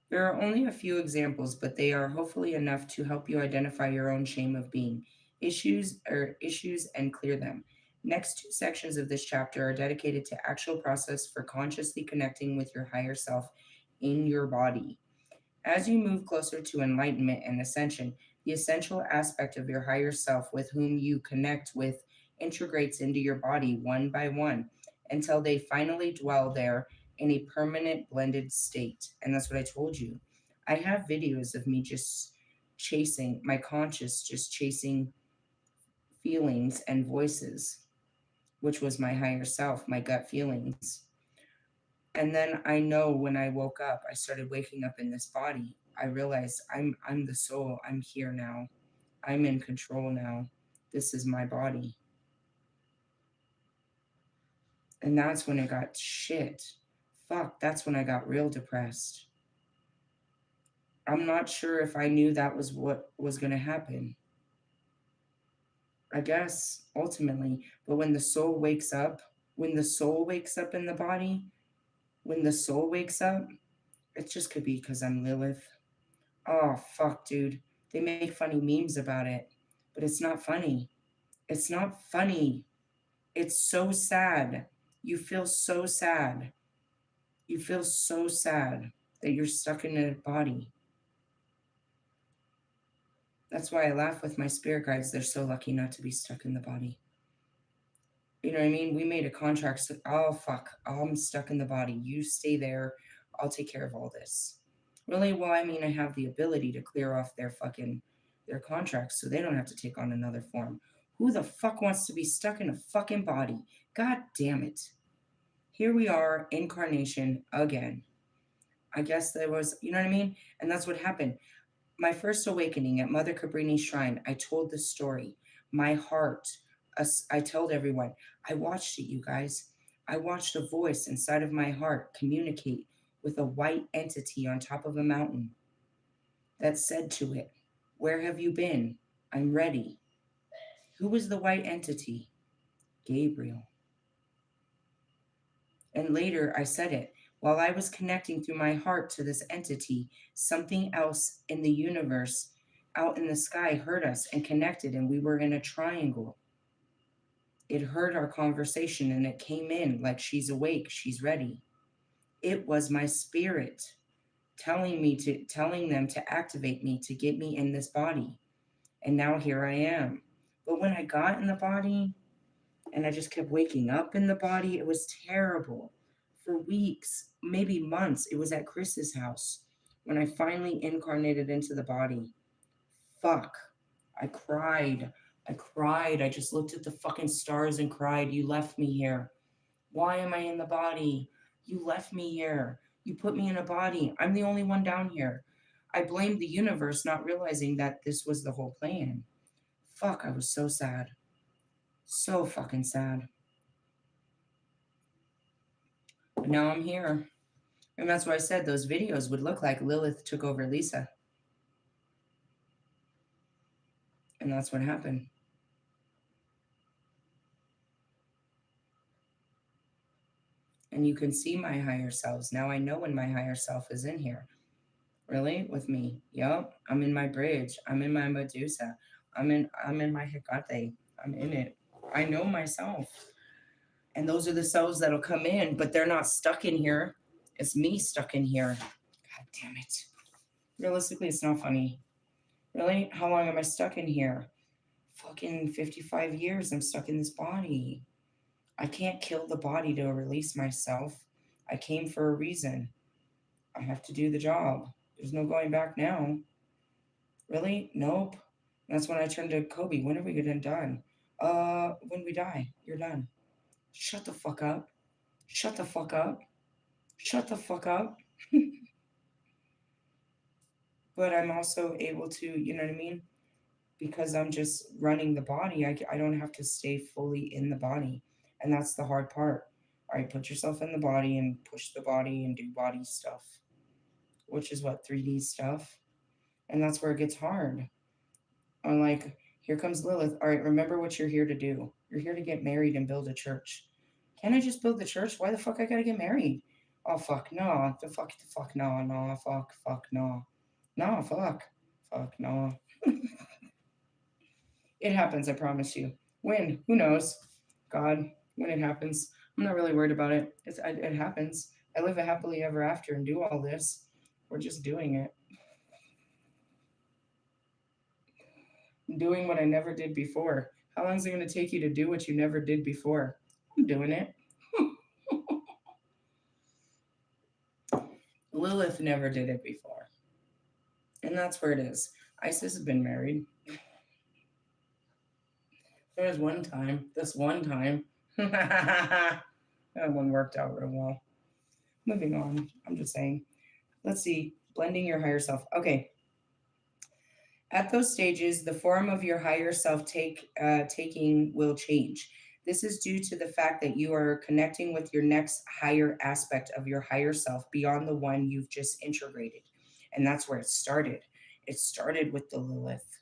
There are only a few examples, but they are hopefully enough to help you identify your own shame of being, issues and clear them. Next two sections of this chapter are dedicated to actual process for consciously connecting with your higher self in your body. As you move closer to enlightenment and ascension, the essential aspect of your higher self with whom you connect with integrates into your body one by one until they finally dwell there in a permanent blended state. And that's what I told you. I have videos of me just chasing my conscious, just chasing feelings and voices, which was my higher self, my gut feelings. And then I know when I woke up, I started waking up in this body. I realized I'm the soul. I'm here now. I'm in control now. This is my body. And that's when it got shit. Fuck, that's when I got real depressed. I'm not sure if I knew that was what was going to happen. I guess ultimately, but when the soul wakes up, when the soul wakes up in the body, when the soul wakes up, it just could be because I'm Lilith. Oh, fuck, dude. They make funny memes about it, but it's not funny. It's not funny. It's so sad. You feel so sad. You feel so sad that you're stuck in a body. That's why I laugh with my spirit guides. They're so lucky not to be stuck in the body. You know what I mean? We made a contract. So, oh, fuck. I'm stuck in the body. You stay there. I'll take care of all this. Really? Well, I mean, I have the ability to clear off their contracts so they don't have to take on another form. Who the fuck wants to be stuck in a fucking body? God damn it. Here we are, incarnation again. I guess there was, you know what I mean? And that's what happened. My first awakening at Mother Cabrini's shrine, I told the story. My heart, I told everyone, I watched it, you guys. I watched a voice inside of my heart communicate with a white entity on top of a mountain that said to it, "Where have you been? I'm ready." Who was the white entity? Gabriel. And later I said it. While I was connecting through my heart to this entity, something else in the universe out in the sky heard us and connected, and we were in a triangle. It heard our conversation and it came in like, she's awake, she's ready. It was my spirit telling them to activate me to get me in this body. And now here I am. But when I got in the body, and I just kept waking up in the body. It was terrible for weeks, maybe months. It was at Chris's house when I finally incarnated into the body. Fuck. I cried. I cried. I just looked at the fucking stars and cried. You left me here. Why am I in the body? You left me here. You put me in a body. I'm the only one down here. I blamed the universe, not realizing that this was the whole plan. Fuck, I was so sad. So fucking sad. But now I'm here. And that's why I said those videos would look like Lilith took over Lisa. And that's what happened. And you can see my higher selves. Now I know when my higher self is in here. Really? With me. Yup. I'm in my bridge. I'm in my Medusa. I'm in my Hecate. I'm in it. I know myself. And those are the selves that'll come in, but they're not stuck in here. It's me stuck in here. God damn it. Realistically, it's not funny. Really? How long am I stuck in here? Fucking 55 years I'm stuck in this body. I can't kill the body to release myself. I came for a reason. I have to do the job. There's no going back now. Really? Nope. That's when I turned to Kobe. When are we gonna done? When we die. You're done. Shut the fuck up. Shut the fuck up. Shut the fuck up. But I'm also able to, you know what I mean? Because I'm just running the body, I don't have to stay fully in the body. And that's the hard part. All right, put yourself in the body and push the body and do body stuff, which is what 3D stuff. And that's where it gets hard. I'm like, here comes Lilith. All right, remember what you're here to do. You're here to get married and build a church. Can I just build the church? Why the fuck I gotta get married? Oh, fuck, no. The fuck, no, fuck, no. No, fuck, no. It happens, I promise you. When? Who knows? God, when it happens. I'm not really worried about it. It happens. I live a happily ever after and do all this. We're just doing it. Doing what I never did before. How long is it going to take you to do what you never did before? I'm doing it. Lilith never did it before. And that's where it is. Isis has been married. There was this one time. That one worked out real well. Moving on. I'm just saying. Let's see. Blending your higher self. Okay. At those stages, the form of your higher self taking will change. This is due to the fact that you are connecting with your next higher aspect of your higher self beyond the one you've just integrated. And that's where it started. It started with the Lilith.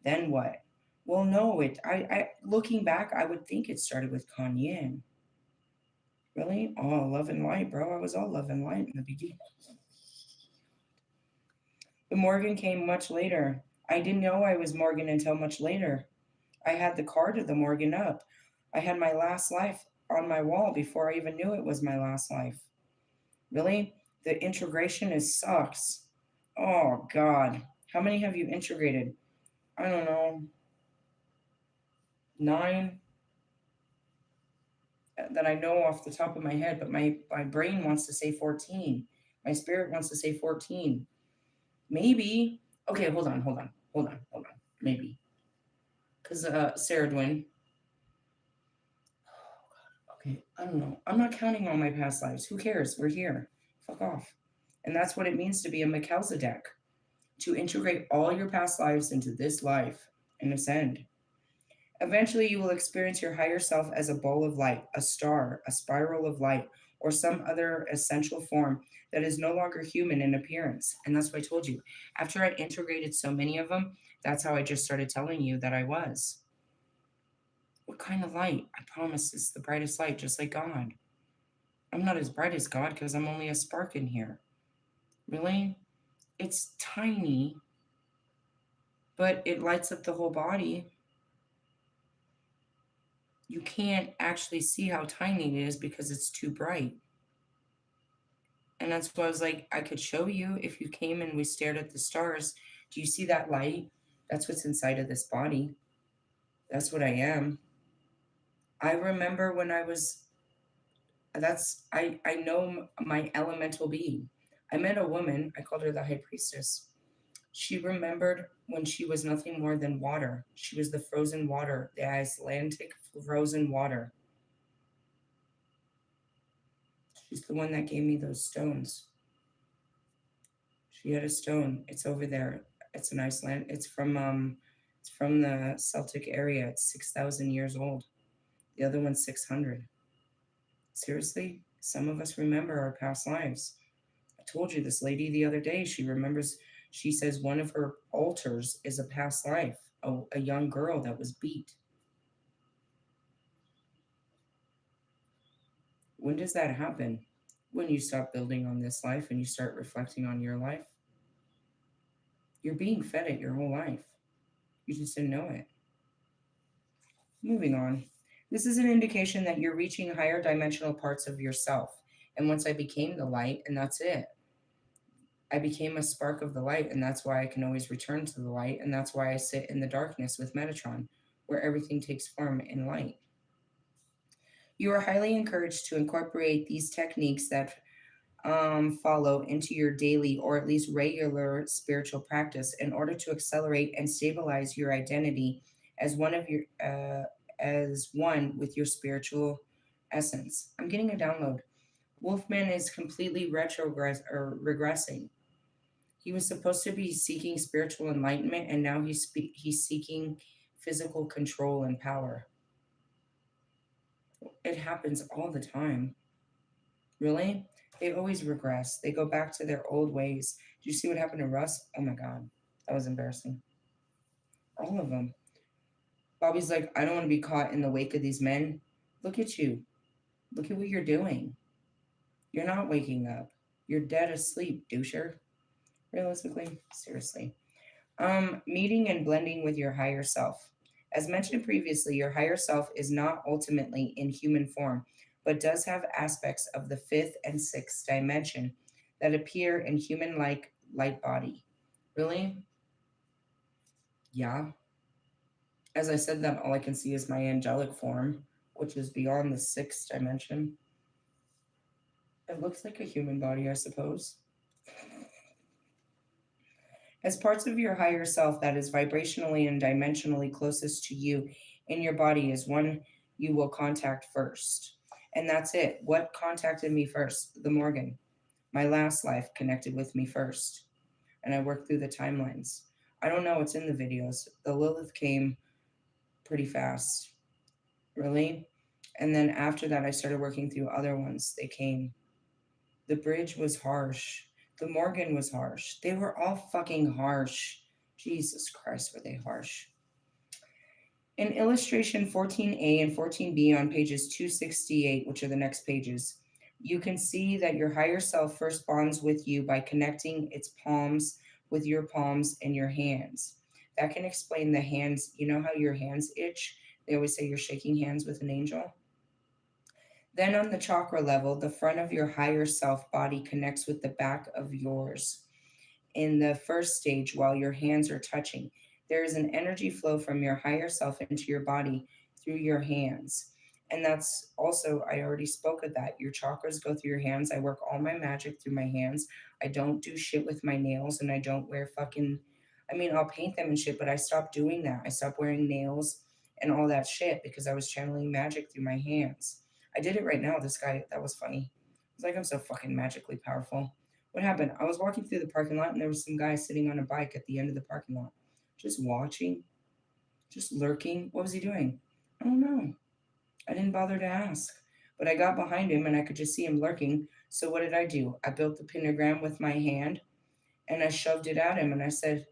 Then what? Well, no, I looking back, I would think it started with Kanyin. Really? Oh, love and light, bro. I was all love and light in the beginning. The Morgan came much later. I didn't know I was Morgan until much later. I had the card of the Morgan up. I had my last life on my wall before I even knew it was my last life. Really? The integration sucks. Oh, God. How many have you integrated? I don't know. 9? that I know off the top of my head, but my brain wants to say 14. My spirit wants to say 14. Maybe. Okay, hold on. Maybe. Because Sarah Dwin. Okay, I don't know. I'm not counting all my past lives. Who cares? We're here. Fuck off. And that's what it means to be a Melchizedek. To integrate all your past lives into this life and ascend. Eventually, you will experience your higher self as a ball of light, a star, a spiral of light, or some other essential form that is no longer human in appearance. And that's what I told you. After I integrated so many of them, that's how I just started telling you that I was. What kind of light? I promise it's the brightest light, just like God. I'm not as bright as God because I'm only a spark in here. Really? It's tiny, but it lights up the whole body. You can't actually see how tiny it is because it's too bright. And that's why I was like, I could show you if you came and we stared at the stars. Do you see that light? That's what's inside of this body. That's what I am. I remember when I was, I know my elemental being. I met a woman, I called her the high priestess. She remembered when she was nothing more than water. She was the frozen water, the Icelandic frozen water. She's the one that gave me those stones. She had a stone. It's over there. It's an Iceland. It's from the Celtic area. It's 6,000 years old. The other one's 600. Seriously, some of us remember our past lives. I told you this lady the other day. She remembers. She says one of her altars is a past life, a young girl that was beat. When does that happen? When you stop building on this life and you start reflecting on your life. You're being fed it your whole life. You just didn't know it. Moving on. This is an indication that you're reaching higher dimensional parts of yourself. And once I became the light, and that's it. I became a spark of the light, and that's why I can always return to the light. And that's why I sit in the darkness with Metatron, where everything takes form in light. You are highly encouraged to incorporate these techniques that follow into your daily or at least regular spiritual practice in order to accelerate and stabilize your identity as one of your as one with your spiritual essence. I'm getting a download. Wolfman is completely regressing. He was supposed to be seeking spiritual enlightenment, and now he's seeking physical control and power. It happens all the time. Really? They always regress. They go back to their old ways. Did you see what happened to Russ? Oh my God. That was embarrassing. All of them. Bobby's like, I don't want to be caught in the wake of these men. Look at you. Look at what you're doing. You're not waking up. You're dead asleep, doucher. Realistically, seriously. Meeting and blending with your higher self. As mentioned previously, your higher self is not ultimately in human form, but does have aspects of the fifth and sixth dimension that appear in human like light body. Really? Yeah. As I said that, all I can see is my angelic form, which is beyond the sixth dimension. It looks like a human body, I suppose. As parts of your higher self that is vibrationally and dimensionally closest to you in your body is one you will contact first. And that's it. What contacted me first? The Morgan. My last life connected with me first. And I worked through the timelines. I don't know what's in the videos. The Lilith came pretty fast. Really? And then after that, I started working through other ones. They came. The bridge was harsh. The Morgan was harsh. They were all fucking harsh. Jesus Christ, were they harsh. In illustration 14A and 14B on pages 268, which are the next pages, you can see that your higher self first bonds with you by connecting its palms with your palms and your hands. That can explain the hands. You know how your hands itch? They always say you're shaking hands with an angel. Then on the chakra level, the front of your higher self body connects with the back of yours. In the first stage, while your hands are touching, there is an energy flow from your higher self into your body through your hands. And that's also, I already spoke of that. Your chakras go through your hands. I work all my magic through my hands. I don't do shit with my nails, and I don't wear fucking, I mean, I'll paint them and shit, but I stopped doing that. I stopped wearing nails and all that shit because I was channeling magic through my hands. I did it right now. This guy, that was funny. I was like, I'm so fucking magically powerful. What happened? I was walking through the parking lot and there was some guy sitting on a bike at the end of the parking lot, just watching, just lurking. What was he doing? I don't know. I didn't bother to ask. But I got behind him and I could just see him lurking. So what did I do? I built the pentagram with my hand and I shoved it at him and I said,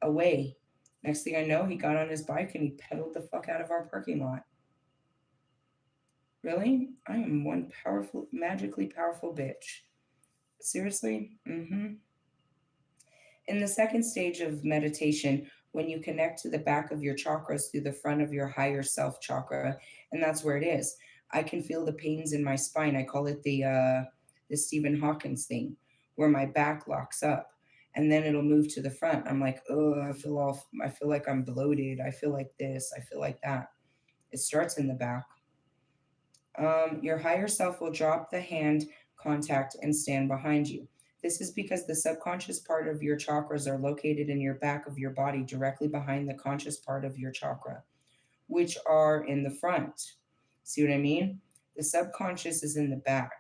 away. Next thing I know, he got on his bike and he pedaled the fuck out of our parking lot. Really? I am one powerful, magically powerful bitch. Seriously? Mm-hmm. In the second stage of meditation, when you connect to the back of your chakras through the front of your higher self chakra, and that's where it is. I can feel the pains in my spine. I call it the Stephen Hawkins thing, where my back locks up, and then it'll move to the front. I'm like, oh, I feel like I'm bloated. I feel like this. I feel like that. It starts in the back. Your higher self will drop the hand contact and stand behind you. This is because the subconscious part of your chakras are located in your back of your body, directly behind the conscious part of your chakra, which are in the front. See what I mean? The subconscious is in the back.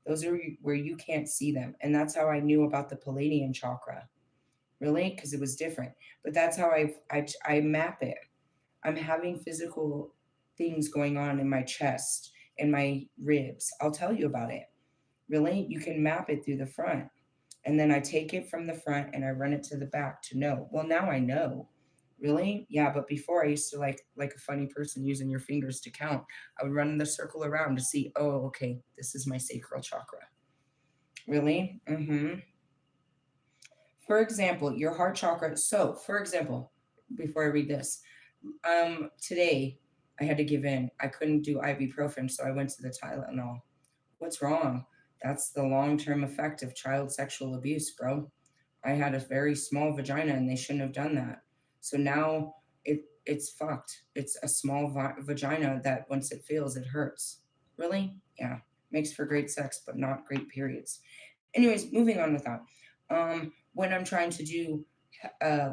Those are where you can't see them. And that's how I knew about the Pleiadian chakra. Really? Because it was different. But that's how I map it. I'm having physical things going on in my chest and my ribs. I'll tell you about it. Really? You can map it through the front. And then I take it from the front and I run it to the back to know. Well, now I know. Really? Yeah, but before I used to like a funny person using your fingers to count. I would run the circle around to see, oh, okay, this is my sacral chakra. Really? Mm-hmm. For example, your heart chakra. So, for example, before I read this, today I had to give in. I couldn't do ibuprofen, so I went to the Tylenol. What's wrong? That's the long-term effect of child sexual abuse, bro. I had a very small vagina and they shouldn't have done that. So now it's fucked. It's a small vagina that once it feels, it hurts. Really? Yeah. Makes for great sex, but not great periods. Anyways, moving on with that. When I'm trying to do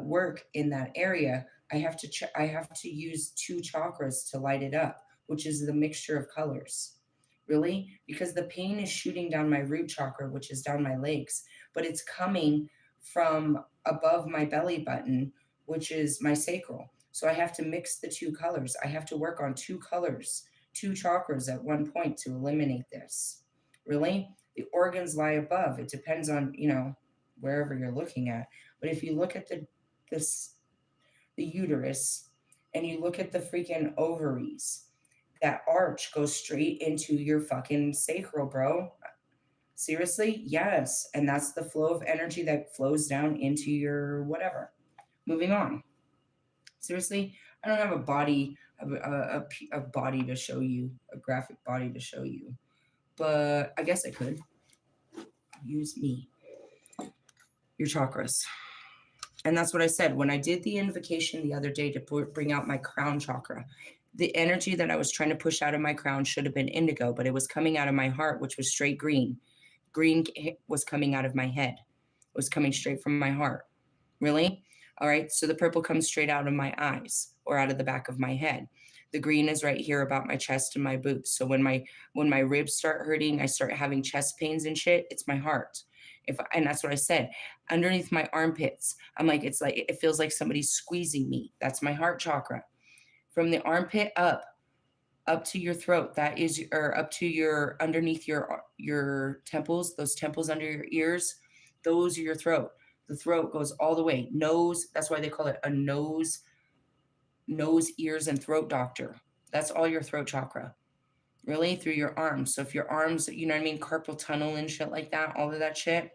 work in that area, I have to use two chakras to light it up, which is the mixture of colors. Really? Because the pain is shooting down my root chakra, which is down my legs, but it's coming from above my belly button, which is my sacral. So I have to mix the two colors. I have to work on two colors, two chakras at one point to eliminate this. Really? The organs lie above. It depends on, wherever you're looking at. But if you look at this the uterus and you look at the freaking ovaries, that arch goes straight into your fucking sacral, bro. Seriously? Yes. And that's the flow of energy that flows down into your whatever. Moving on. Seriously, I don't have a body, a body to show you, a graphic body to show you, but I guess I could use me. Your chakras. And that's what I said when I did the invocation the other day to bring out my crown chakra. The energy that I was trying to push out of my crown should have been indigo, but it was coming out of my heart, which was straight green. Green was coming out of my head. It was coming straight from my heart. Really? All right. So the purple comes straight out of my eyes or out of the back of my head. The green is right here about my chest and my boobs. So when my ribs start hurting, I start having chest pains and shit, it's my heart. And that's what I said. Underneath my armpits, I'm like, it feels like somebody's squeezing me. That's my heart chakra. From the armpit up to your throat, that is, or up to your underneath your temples, those temples under your ears, those are your throat. The throat goes all the way. Nose, that's why they call it a nose, ears, and throat doctor. That's all your throat chakra. Really? Through your arms. So if your arms, you know what I mean, carpal tunnel and shit like that, all of that shit.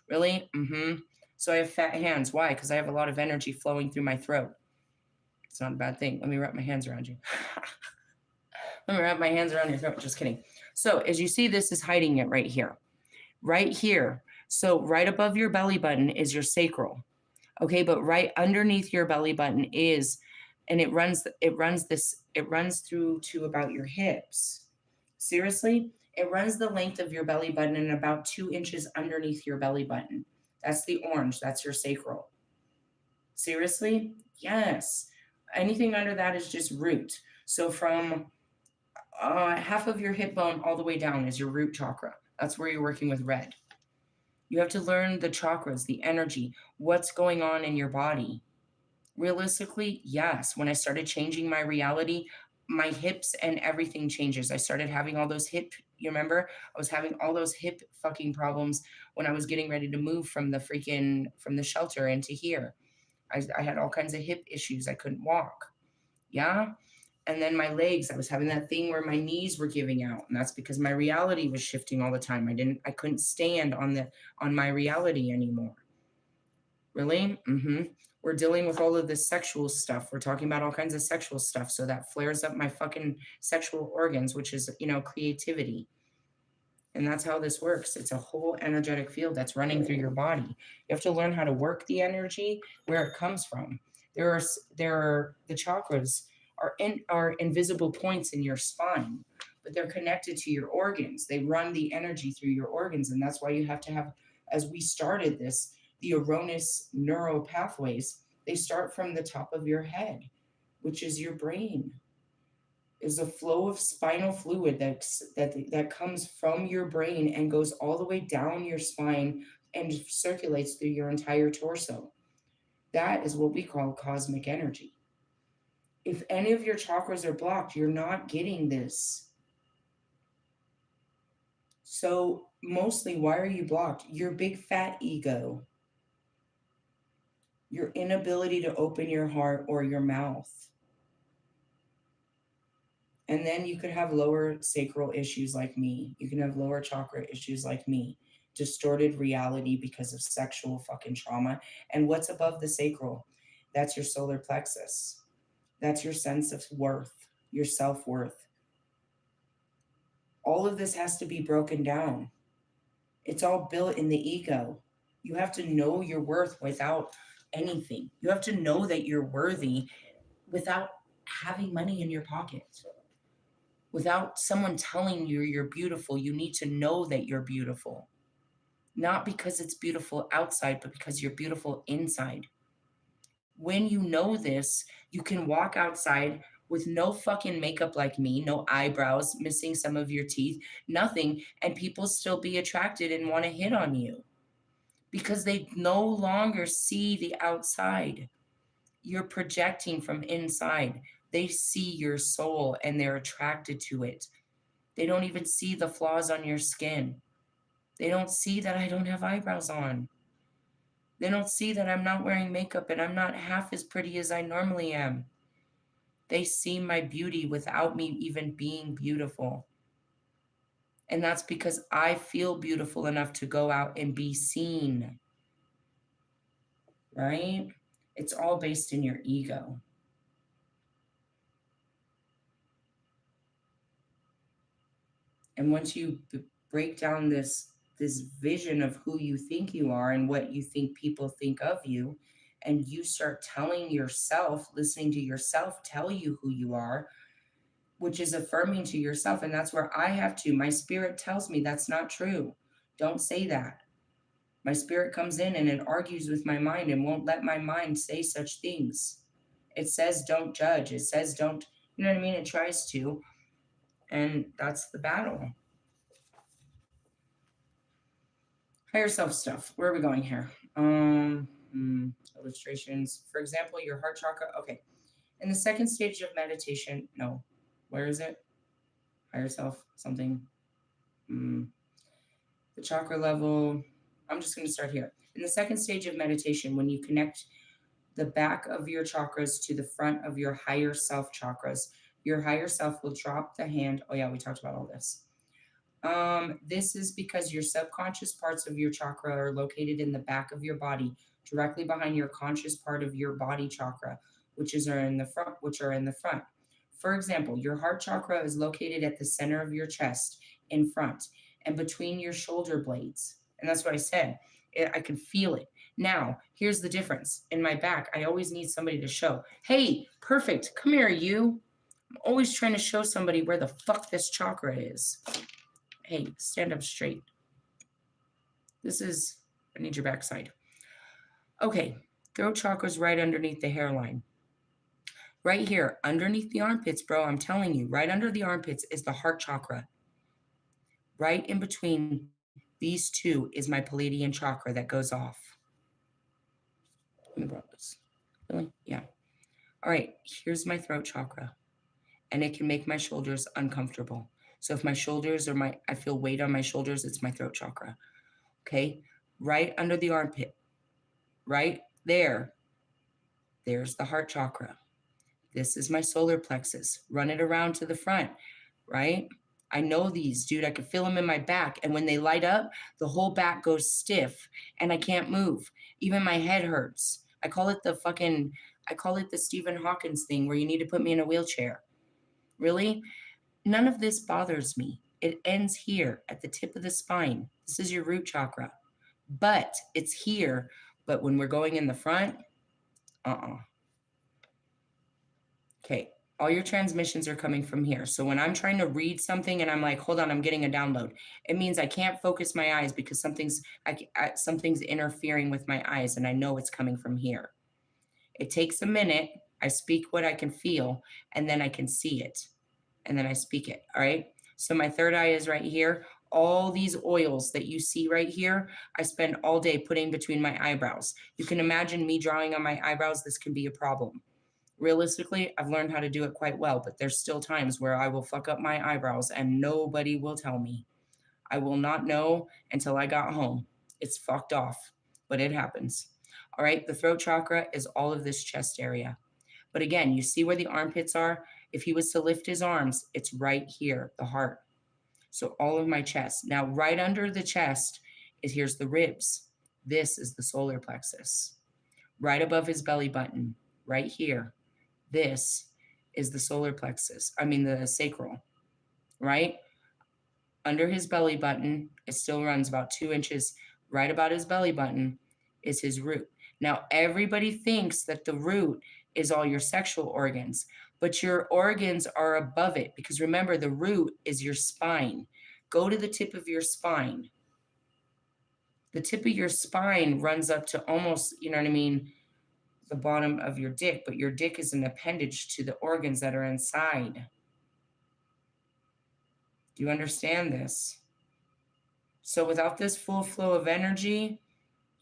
Really? Mm-hmm. So I have fat hands. Why? Because I have a lot of energy flowing through my throat. It's not a bad thing. Let me wrap my hands around you. Let me wrap my hands around your throat. Just kidding. So as you see, this is hiding it right here. Right here. So right above your belly button is your sacral. Okay, but right underneath your belly button is, and it runs through to about your hips. Seriously, it runs the length of your belly button and about 2 inches underneath your belly button. That's the orange. That's your sacral. Seriously? Yes. Anything under that is just root. So from half of your hip bone all the way down is your root chakra. That's where you're working with red. You have to learn the chakras, the energy, what's going on in your body. Realistically, yes. When I started changing my reality, my hips and everything changes. I started having all those hip, you remember? I was having all those hip fucking problems when I was getting ready to move from from the shelter into here. I had all kinds of hip issues. I couldn't walk. Yeah. And then my legs, I was having that thing where my knees were giving out. And that's because my reality was shifting all the time. I couldn't stand on my reality anymore. Really? Mm-hmm. We're dealing with all of this sexual stuff. We're talking about all kinds of sexual stuff. So that flares up my fucking sexual organs, which is, creativity. And that's how this works. It's a whole energetic field that's running through your body. You have to learn how to work the energy where it comes from. The chakras are invisible points in your spine, but they're connected to your organs. They run the energy through your organs, and that's why you have to have, as we started this, the erroneous neural pathways. They start from the top of your head, which is your brain. Is a flow of spinal fluid that comes from your brain and goes all the way down your spine and circulates through your entire torso. That is what we call cosmic energy. If any of your chakras are blocked, you're not getting this. So, mostly, why are you blocked? Your big fat ego, your inability to open your heart or your mouth. And then you could have lower sacral issues like me. You can have lower chakra issues like me. Distorted reality because of sexual fucking trauma. And what's above the sacral? That's your solar plexus. That's your sense of worth, your self worth. All of this has to be broken down. It's all built in the ego. You have to know your worth without anything. You have to know that you're worthy without having money in your pocket. Without someone telling you you're beautiful, you need to know that you're beautiful. Not because it's beautiful outside, but because you're beautiful inside. When you know this, you can walk outside with no fucking makeup like me, no eyebrows, missing some of your teeth, nothing, and people still be attracted and want to hit on you because they no longer see the outside. You're projecting from inside. They see your soul and they're attracted to it. They don't even see the flaws on your skin. They don't see that I don't have eyebrows on. They don't see that I'm not wearing makeup and I'm not half as pretty as I normally am. They see my beauty without me even being beautiful. And that's because I feel beautiful enough to go out and be seen. Right? It's all based in your ego. And once you break down this vision of who you think you are and what you think people think of you, and you start telling yourself, listening to yourself tell you who you are, which is affirming to yourself. And that's where I have to. My spirit tells me that's not true. Don't say that. My spirit comes in and it argues with my mind and won't let my mind say such things. It says don't judge. It says don't, you know what I mean? It tries to. And that's the battle. Higher self stuff. Where are we going here? Illustrations. For example, your heart chakra. Okay. In the second stage of meditation, no. Where is it? Higher self something. The chakra level. I'm just going to start here. In the second stage of meditation, when you connect the back of your chakras to the front of your higher self chakras, your higher self will drop the hand. Oh, yeah, we talked about all this. This is because your subconscious parts of your chakra are located in the back of your body, directly behind your conscious part of your body chakra, which are in the front. For example, your heart chakra is located at the center of your chest in front and between your shoulder blades. And that's what I said. I can feel it. Now, here's the difference. In my back, I always need somebody to show, hey, perfect. Come here, you. I'm always trying to show somebody where the fuck this chakra is. Hey, stand up straight. I need your backside. Okay, throat chakra's right underneath the hairline. Right here, underneath the armpits, bro, I'm telling you, right under the armpits is the heart chakra. Right in between these two is my Pleiadian chakra that goes off. Let me grab this. Really? Yeah. All right, here's my throat chakra. And it can make my shoulders uncomfortable. So if my shoulders I feel weight on my shoulders, it's my throat chakra. Okay? Right under the armpit. Right there. There's the heart chakra. This is my solar plexus. Run it around to the front, right? I know these, dude. I can feel them in my back. And when they light up, the whole back goes stiff and I can't move. Even my head hurts. I call it the Stephen Hawkins thing where you need to put me in a wheelchair. Really? None of this bothers me. It ends here at the tip of the spine. This is your root chakra. But it's here. But when we're going in the front, Okay, all your transmissions are coming from here. So when I'm trying to read something and I'm like, hold on, I'm getting a download, it means I can't focus my eyes because something's interfering with my eyes and I know it's coming from here. It takes a minute. I speak what I can feel and then I can see it and then I speak it, all right? So my third eye is right here. All these oils that you see right here, I spend all day putting between my eyebrows. You can imagine me drawing on my eyebrows. This can be a problem. Realistically, I've learned how to do it quite well, but there's still times where I will fuck up my eyebrows and nobody will tell me. I will not know until I got home. It's fucked off, but it happens. All right, the throat chakra is all of this chest area. But again, you see where the armpits are? If he was to lift his arms, it's right here, the heart. So all of my chest. Now, right under the chest here's the ribs. This is the solar plexus. Right above his belly button, right here. This is the solar plexus. The sacral, right? Under his belly button, it still runs about 2 inches. Right about his belly button is his root. Now, everybody thinks that the root is all your sexual organs, but your organs are above it because remember, the root is your spine. Go to the tip of your spine. The tip of your spine runs up to almost, the bottom of your dick, but your dick is an appendage to the organs that are inside. Do you understand this? So without this full flow of energy,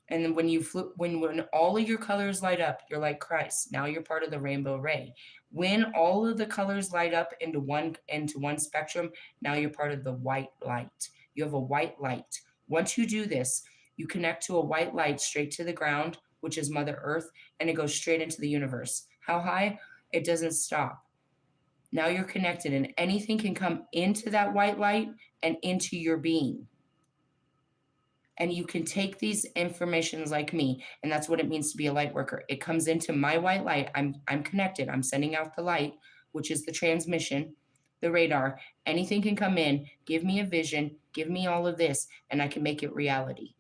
and then when all of your colors light up, you're like Christ. Now you're part of the rainbow ray. When all of the colors light up into one spectrum, now you're part of the white light. You have a white light. Once you do this, you connect to a white light straight to the ground, which is Mother Earth, and it goes straight into the universe. How high? It doesn't stop. Now you're connected, and anything can come into that white light and into your being. And you can take these informations like me, and that's what it means to be a light worker. It comes into my white light. I'm connected. I'm sending out the light, which is the transmission, the radar. Anything can come in, give me a vision, give me all of this, and I can make it reality.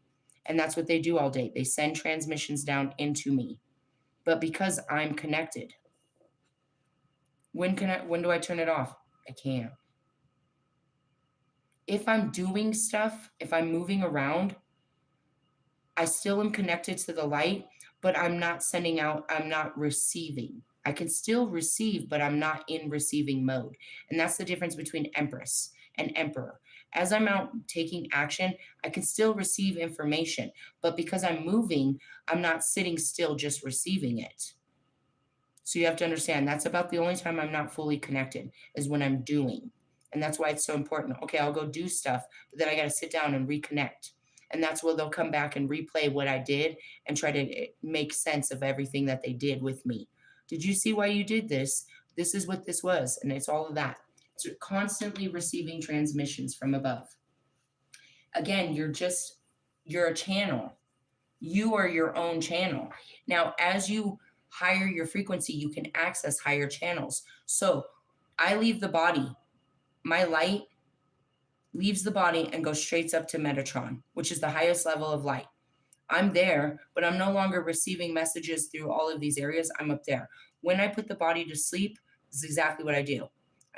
And that's what they do all day. They send transmissions down into me. But because I'm connected, when do I turn it off? I can't. If I'm doing stuff, if I'm moving around, I still am connected to the light, but I'm not sending out, I'm not receiving. I can still receive, but I'm not in receiving mode. And that's the difference between Empress and Emperor. As I'm out taking action, I can still receive information, but because I'm moving, I'm not sitting still just receiving it. So you have to understand that's about the only time I'm not fully connected is when I'm doing. And that's why it's so important. Okay, I'll go do stuff, but then I got to sit down and reconnect. And that's where they'll come back and replay what I did and try to make sense of everything that they did with me. Did you see why you did this? This is what this was. And it's all of that. It's constantly receiving transmissions from above. Again, you're a channel. You are your own channel. Now, as you higher your frequency, you can access higher channels. So I leave the body. My light leaves the body and goes straight up to Metatron, which is the highest level of light. I'm there, but I'm no longer receiving messages through all of these areas. I'm up there. When I put the body to sleep, This is exactly what I do.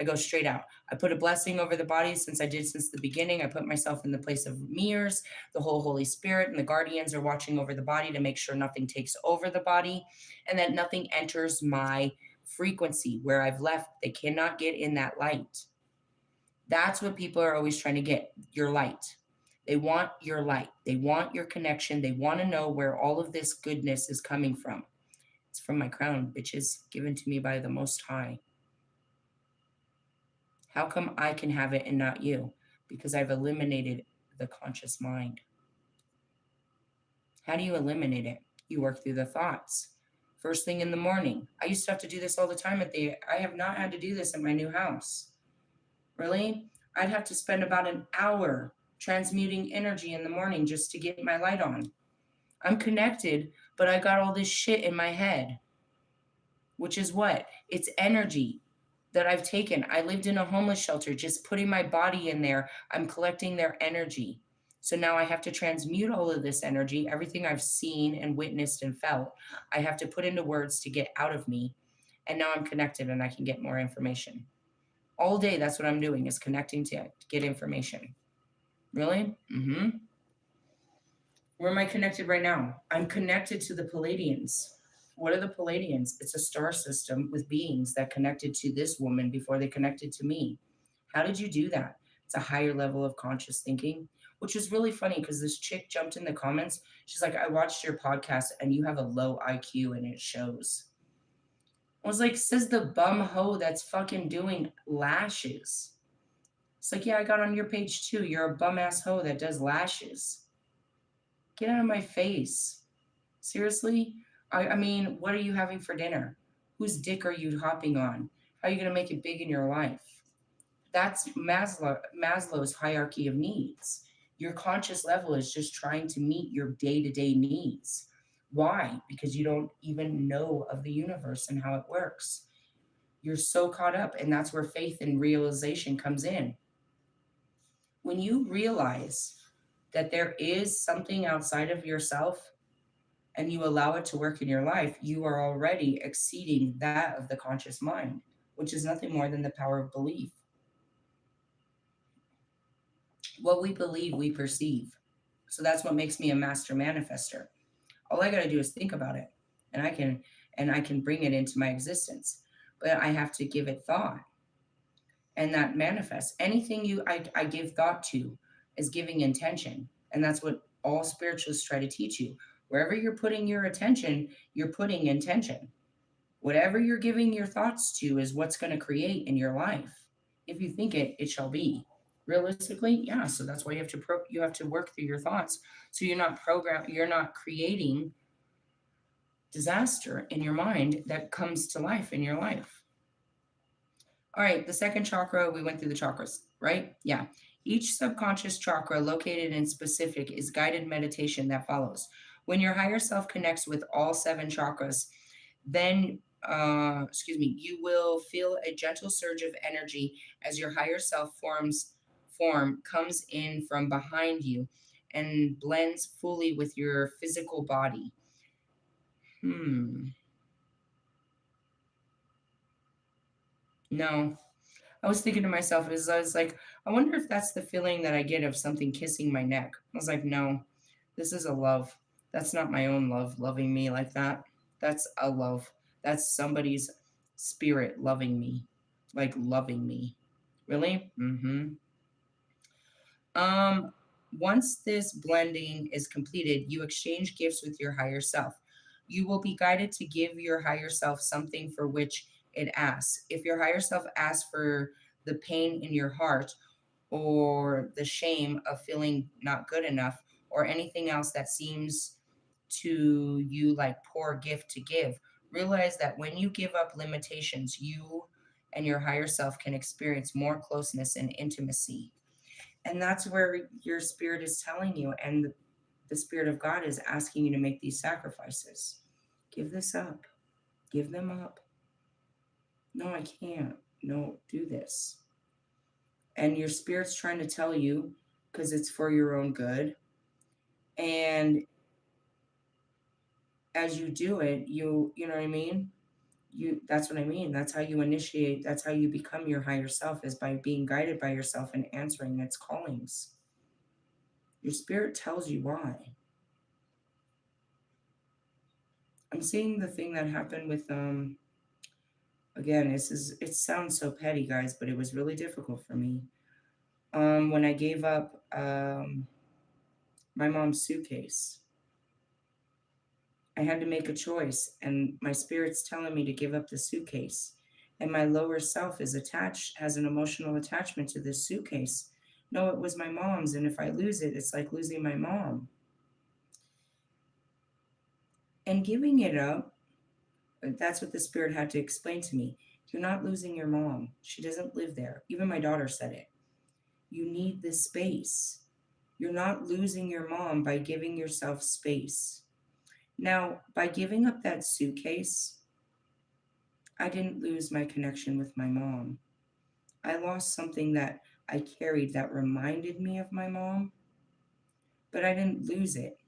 I go straight out. I put a blessing over the body since I did since the beginning. I put myself in the place of mirrors. The whole Holy Spirit and the guardians are watching over the body to make sure nothing takes over the body and that nothing enters my frequency where I've left. They cannot get in that light. That's what people are always trying to get, your light. They want your light. They want your connection. They want to know where all of this goodness is coming from. It's from my crown, bitches, given to me by the Most High. How come I can have it and not you? Because I've eliminated the conscious mind. How do you eliminate it? You work through the thoughts. First thing in the morning. I used to have to do this all the time I have not had to do this at my new house. Really? I'd have to spend about an hour transmuting energy in the morning just to get my light on. I'm connected, but I got all this shit in my head. Which is what? It's energy that I've taken. I lived in a homeless shelter, just putting my body in there. I'm collecting their energy. So now I have to transmute all of this energy, everything I've seen and witnessed and felt, I have to put into words to get out of me. And now I'm connected and I can get more information. All day, that's what I'm doing, is connecting to get information. Really? Mm-hmm. Where am I connected right now? I'm connected to the Pleiadians. What are the Pleiadians? It's a star system with beings that connected to this woman before they connected to me. How did you do that? It's a higher level of conscious thinking, which was really funny because this chick jumped in the comments. She's like, I watched your podcast and you have a low IQ and it shows. I was like, says the bum hoe that's fucking doing lashes. It's like, yeah, I got on your page too. You're a bum ass hoe that does lashes. Get out of my face. Seriously? I mean, what are you having for dinner? Whose dick are you hopping on? How are you going to make it big in your life? That's Maslow's hierarchy of needs. Your conscious level is just trying to meet your day-to-day needs. Why? Because you don't even know of the universe and how it works. You're so caught up, and that's where faith and realization comes in. When you realize that there is something outside of yourself and you allow it to work in your life, you are already exceeding that of the conscious mind, which is nothing more than the power of belief. What we believe, we perceive. So that's what makes me a master manifester. All I got to do is think about it, and I can bring it into my existence. But I have to give it thought, and that manifests. Anything I give thought to is giving intention, and that's what all spiritualists try to teach you. Wherever you're putting your attention, you're putting intention. Whatever you're giving your thoughts to is what's going to create in your life. If you think it, it shall be. Realistically, yeah. So that's why you have to work through your thoughts. So you're not creating disaster in your mind that comes to life in your life. All right, the second chakra, we went through the chakras, right? Yeah. Each subconscious chakra located in specific is guided meditation that follows. When your higher self connects with all 7 chakras, then you will feel a gentle surge of energy as your higher self form comes in from behind you and blends fully with your physical body. No. I was thinking to myself, I was like, I wonder if that's the feeling that I get of something kissing my neck. I was like, no, this is a love. That's not my own love loving me like that. That's a love. That's somebody's spirit loving me, like loving me. Really? Mm-hmm. Um, Once this blending is completed, you exchange gifts with your higher self. You will be guided to give your higher self something for which it asks. If your higher self asks for the pain in your heart or the shame of feeling not good enough or anything else that seems to you like poor gift to give, realize that when you give up limitations, you and your higher self can experience more closeness and intimacy. And that's where your spirit is telling you, and the Spirit of God is asking you to make these sacrifices. Give this up. Give them up. No, I can't. No, do this. And your spirit's trying to tell you because it's for your own good. And as you do it, you know what I mean? That's what I mean. That's how you initiate, that's how you become your higher self, is by being guided by yourself and answering its callings. Your spirit tells you why. I'm seeing the thing that happened with again, it sounds so petty, guys, but it was really difficult for me. When I gave up my mom's suitcase, I had to make a choice, and my spirit's telling me to give up the suitcase. And my lower self is attached, has an emotional attachment to this suitcase. No, it was my mom's, and if I lose it, it's like losing my mom. And giving it up, that's what the spirit had to explain to me. You're not losing your mom. She doesn't live there. Even my daughter said it. You need this space. You're not losing your mom by giving yourself space. Now, by giving up that suitcase, I didn't lose my connection with my mom. I lost something that I carried that reminded me of my mom, but I didn't lose it.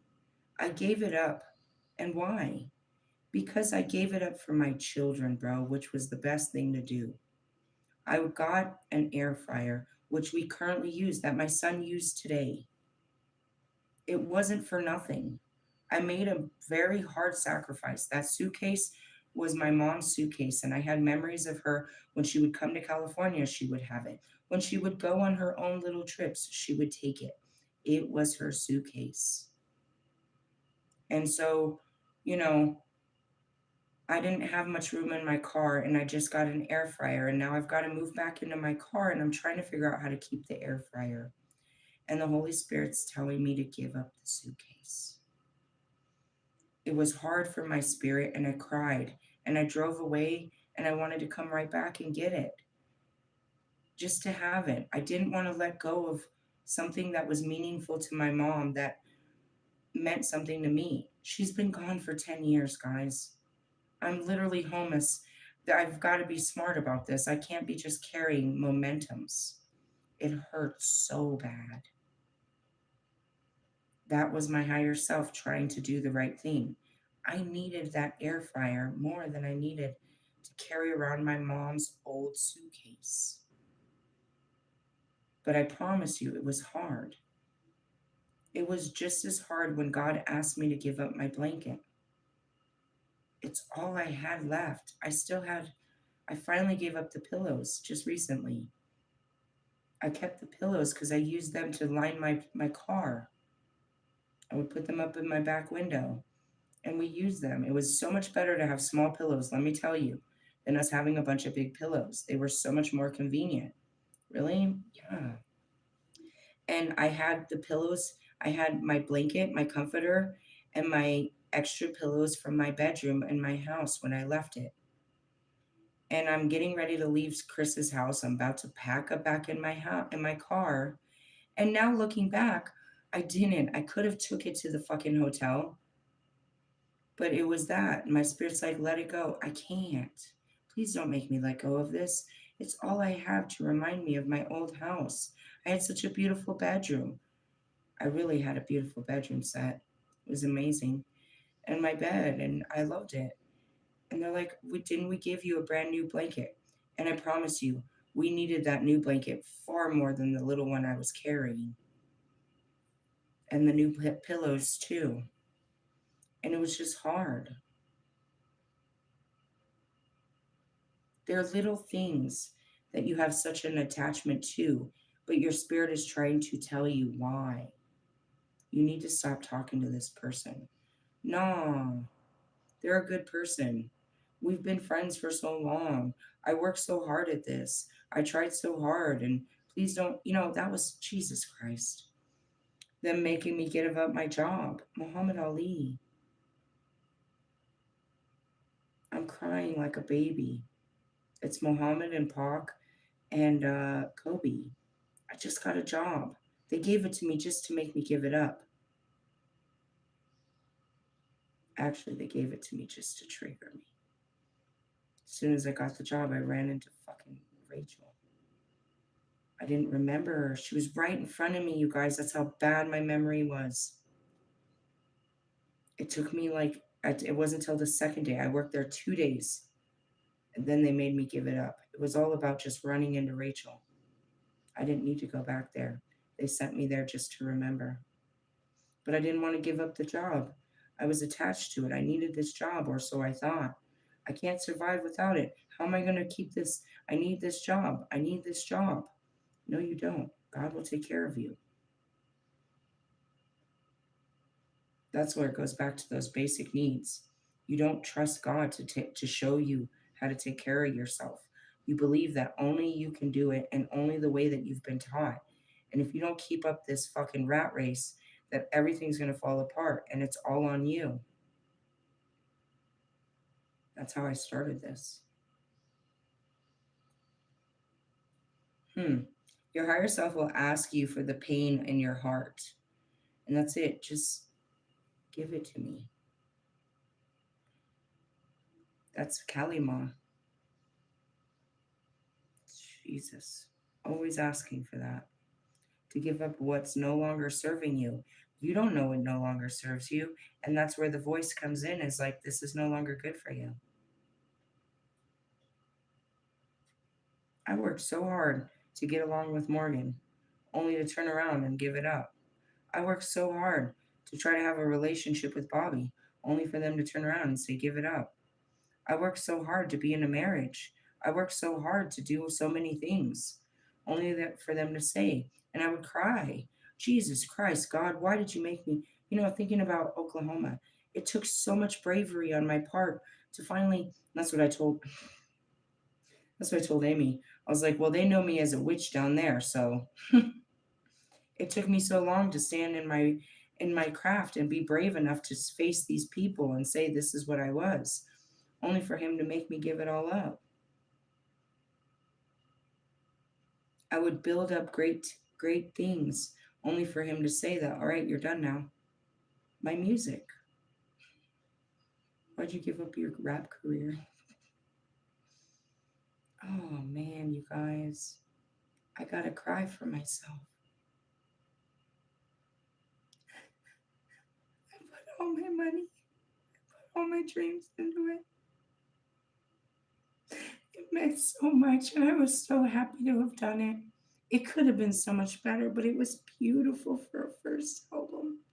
I gave it up. And why? Because I gave it up for my children, bro, which was the best thing to do. I got an air fryer, which we currently use, that my son used today. It wasn't for nothing. I made a very hard sacrifice. That suitcase was my mom's suitcase, and I had memories of her. When she would come to California, she would have it. When she would go on her own little trips, she would take it. It was her suitcase. And so, you know, I didn't have much room in my car, and I just got an air fryer, and now I've got to move back into my car, and I'm trying to figure out how to keep the air fryer. And the Holy Spirit's telling me to give up the suitcase. It was hard for my spirit, and I cried, and I drove away, and I wanted to come right back and get it, just to have it. I didn't want to let go of something that was meaningful to my mom, that meant something to me. She's been gone for 10 years, guys. I'm literally homeless. I've got to be smart about this. I can't be just carrying momentums. It hurts so bad. That was my higher self trying to do the right thing. I needed that air fryer more than I needed to carry around my mom's old suitcase. But I promise you, it was hard. It was just as hard when God asked me to give up my blanket. It's all I had left. I finally gave up the pillows just recently. I kept the pillows because I used them to line my car. I would put them up in my back window, and we used them. It was so much better to have small pillows, let me tell you, than us having a bunch of big pillows. They were so much more convenient. Really? Yeah. And I had the pillows, I had my blanket, my comforter, and my extra pillows from my bedroom in my house when I left it. And I'm getting ready to leave Chris's house. I'm about to pack up back in my house, in my car. And now looking back, I didn't. I could have took it to the fucking hotel, but it was that. My spirit's like, let it go. I can't. Please don't make me let go of this. It's all I have to remind me of my old house. I had such a beautiful bedroom. I really had a beautiful bedroom set. It was amazing. And my bed, and I loved it. And they're like, didn't we give you a brand new blanket? And I promise you, we needed that new blanket far more than the little one I was carrying. And the new pillows, too. And it was just hard. There are little things that you have such an attachment to, but your spirit is trying to tell you why. You need to stop talking to this person. No, they're a good person. We've been friends for so long. I worked so hard at this. I tried so hard, and please don't, that was Jesus Christ. Them making me give up my job. Muhammad Ali. I'm crying like a baby. It's Muhammad and Pac and Kobe. I just got a job. They gave it to me just to make me give it up. Actually, they gave it to me just to trigger me. As soon as I got the job, I ran into fucking Rachel. I didn't remember her. She was right in front of me, you guys. That's how bad my memory was. It took me it wasn't until the second day. I worked there 2 days. And then they made me give it up. It was all about just running into Rachel. I didn't need to go back there. They sent me there just to remember. But I didn't want to give up the job. I was attached to it. I needed this job, or so I thought. I can't survive without it. How am I going to keep this? I need this job. I need this job. No, you don't. God will take care of you. That's where it goes back to those basic needs. You don't trust God to show you how to take care of yourself. You believe that only you can do it and only the way that you've been taught. And if you don't keep up this fucking rat race, that everything's going to fall apart and it's all on you. That's how I started this. Your higher self will ask you for the pain in your heart. And that's it. Just give it to me. That's Kalima. Jesus. Always asking for that. To give up what's no longer serving you. You don't know it no longer serves you. And that's where the voice comes in, is like, this is no longer good for you. I worked so hard to get along with Morgan, only to turn around and give it up. I worked so hard to try to have a relationship with Bobby, only for them to turn around and say, give it up. I worked so hard to be in a marriage. I worked so hard to do so many things, only that for them to say, and I would cry, Jesus Christ, God, why did you make me? Thinking about Oklahoma, it took so much bravery on my part to finally. That's what I told Amy. I was like, well, they know me as a witch down there, so it took me so long to stand in my craft and be brave enough to face these people and say this is what I was, only for him to make me give it all up. I would build up great things, only for him to say that, all right, you're done now. My music. Why'd you give up your rap career? Oh man, you guys. I gotta cry for myself. I put all my money, all my dreams into it. It meant so much, and I was so happy to have done it. It could have been so much better, but it was beautiful for a first album.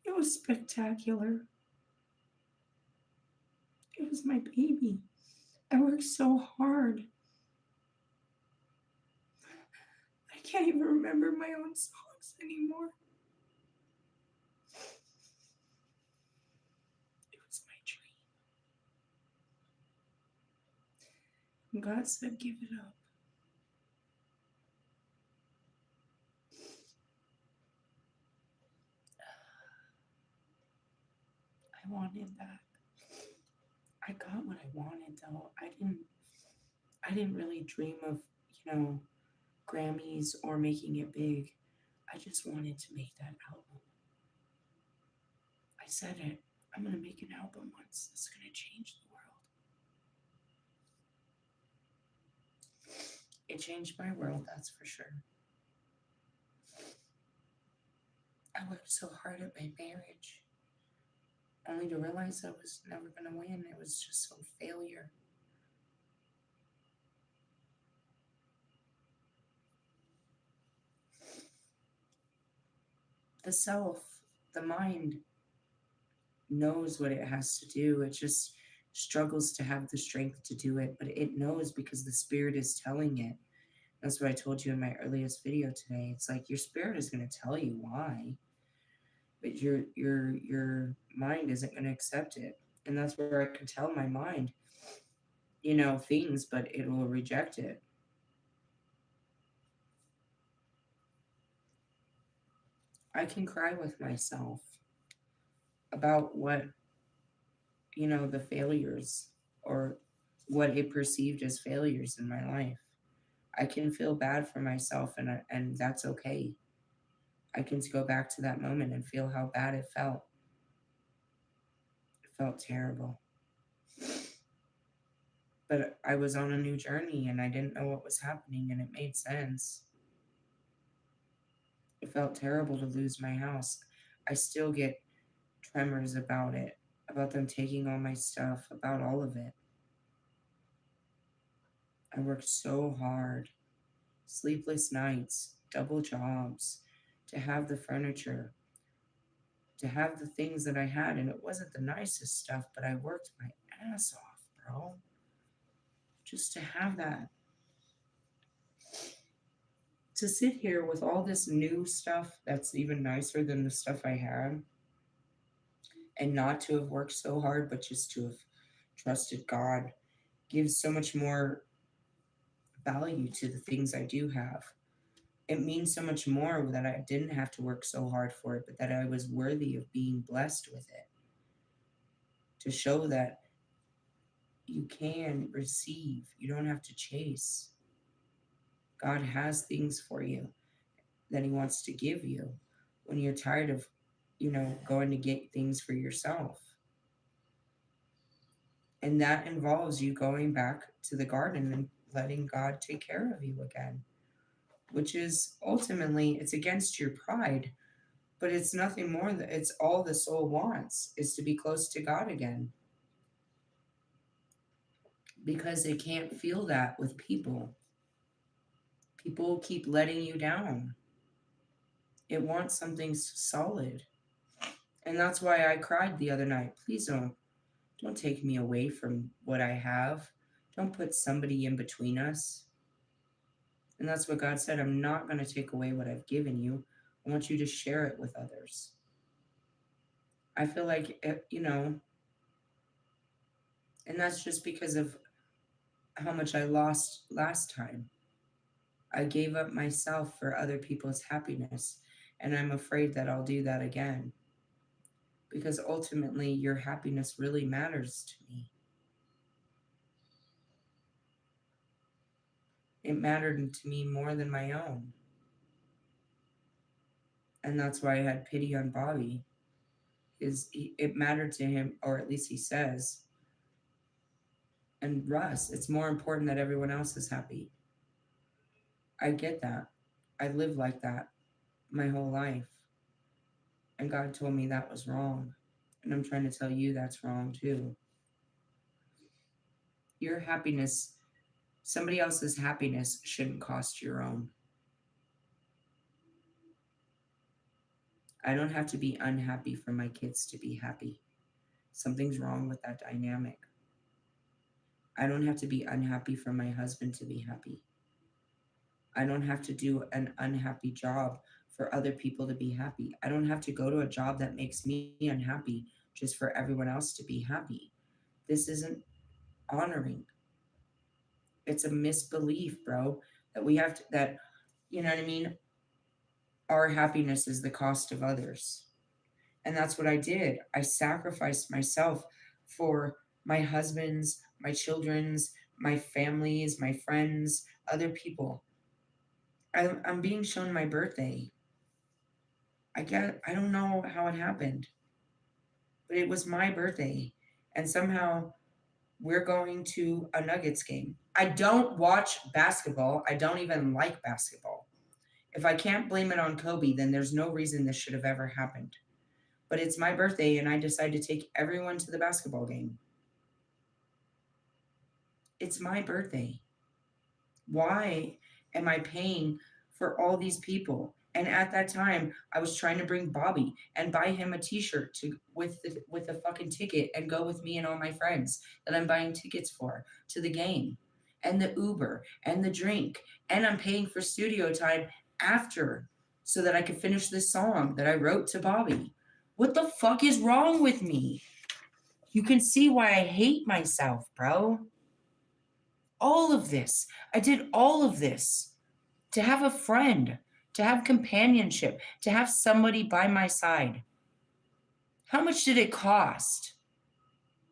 It was spectacular. It was my baby. I worked so hard. I can't even remember my own songs anymore. It was my dream. God said, give it up. I wanted that. I got what I wanted though. I didn't really dream of, Grammys or making it big. I just wanted to make that album. I said it. I'm going to make an album once. It's going to change the world. It changed my world, that's for sure. I worked so hard at my marriage, only to realize I was never going to win. It was just some failure. The self, the mind, knows what it has to do. It just struggles to have the strength to do it, but it knows because the spirit is telling it. That's what I told you in my earliest video today. It's like your spirit is going to tell you why, but your mind isn't going to accept it. And that's where I can tell my mind, things, but it will reject it. I can cry with myself about what, the failures or what it perceived as failures in my life. I can feel bad for myself, and that's okay. I can go back to that moment and feel how bad it felt. It felt terrible. But I was on a new journey and I didn't know what was happening, and it made sense. It felt terrible to lose my house. I still get tremors about it, about them taking all my stuff, about all of it. I worked so hard, sleepless nights, double jobs, to have the furniture, to have the things that I had. And it wasn't the nicest stuff, but I worked my ass off, bro, just to have that. To sit here with all this new stuff that's even nicer than the stuff I had, and not to have worked so hard, but just to have trusted God gives so much more value to the things I do have. It means so much more that I didn't have to work so hard for it, but that I was worthy of being blessed with it. To show that you can receive, you don't have to chase. God has things for you that He wants to give you when you're tired of, going to get things for yourself. And that involves you going back to the garden and letting God take care of you again, which is ultimately, it's against your pride, but it's nothing more than it's all the soul wants is to be close to God again, because it can't feel that with people. People keep letting you down. It wants something solid. And that's why I cried the other night. Please don't take me away from what I have. Don't put somebody in between us. And that's what God said. I'm not going to take away what I've given you. I want you to share it with others. I feel like, and that's just because of how much I lost last time. I gave up myself for other people's happiness, and I'm afraid that I'll do that again. Because ultimately, your happiness really matters to me. It mattered to me more than my own. And that's why I had pity on Bobby. It mattered to him, or at least he says. And Russ, it's more important that everyone else is happy. I get that. I lived like that my whole life. And God told me that was wrong. And I'm trying to tell you that's wrong too. Your happiness, somebody else's happiness shouldn't cost your own. I don't have to be unhappy for my kids to be happy. Something's wrong with that dynamic. I don't have to be unhappy for my husband to be happy. I don't have to do an unhappy job for other people to be happy. I don't have to go to a job that makes me unhappy just for everyone else to be happy. This isn't honoring. It's a misbelief, bro, that we have to, that, you know what I mean? Our happiness is the cost of others. And that's what I did. I sacrificed myself for my husband's, my children's, my family's, my friends, other people. I'm being shown my birthday. I don't know how it happened, but it was my birthday. And somehow we're going to a Nuggets game. I don't watch basketball. I don't even like basketball. If I can't blame it on Kobe, then there's no reason this should have ever happened. But it's my birthday, and I decide to take everyone to the basketball game. It's my birthday. Why am I paying for all these people? And at that time, I was trying to bring Bobby and buy him a T-shirt with a fucking ticket and go with me and all my friends that I'm buying tickets for to the game, and the Uber and the drink, and I'm paying for studio time after so that I could finish this song that I wrote to Bobby. What the fuck is wrong with me? You can see why I hate myself, bro. All of this. I did all of this to have a friend, to have companionship, to have somebody by my side. How much did it cost?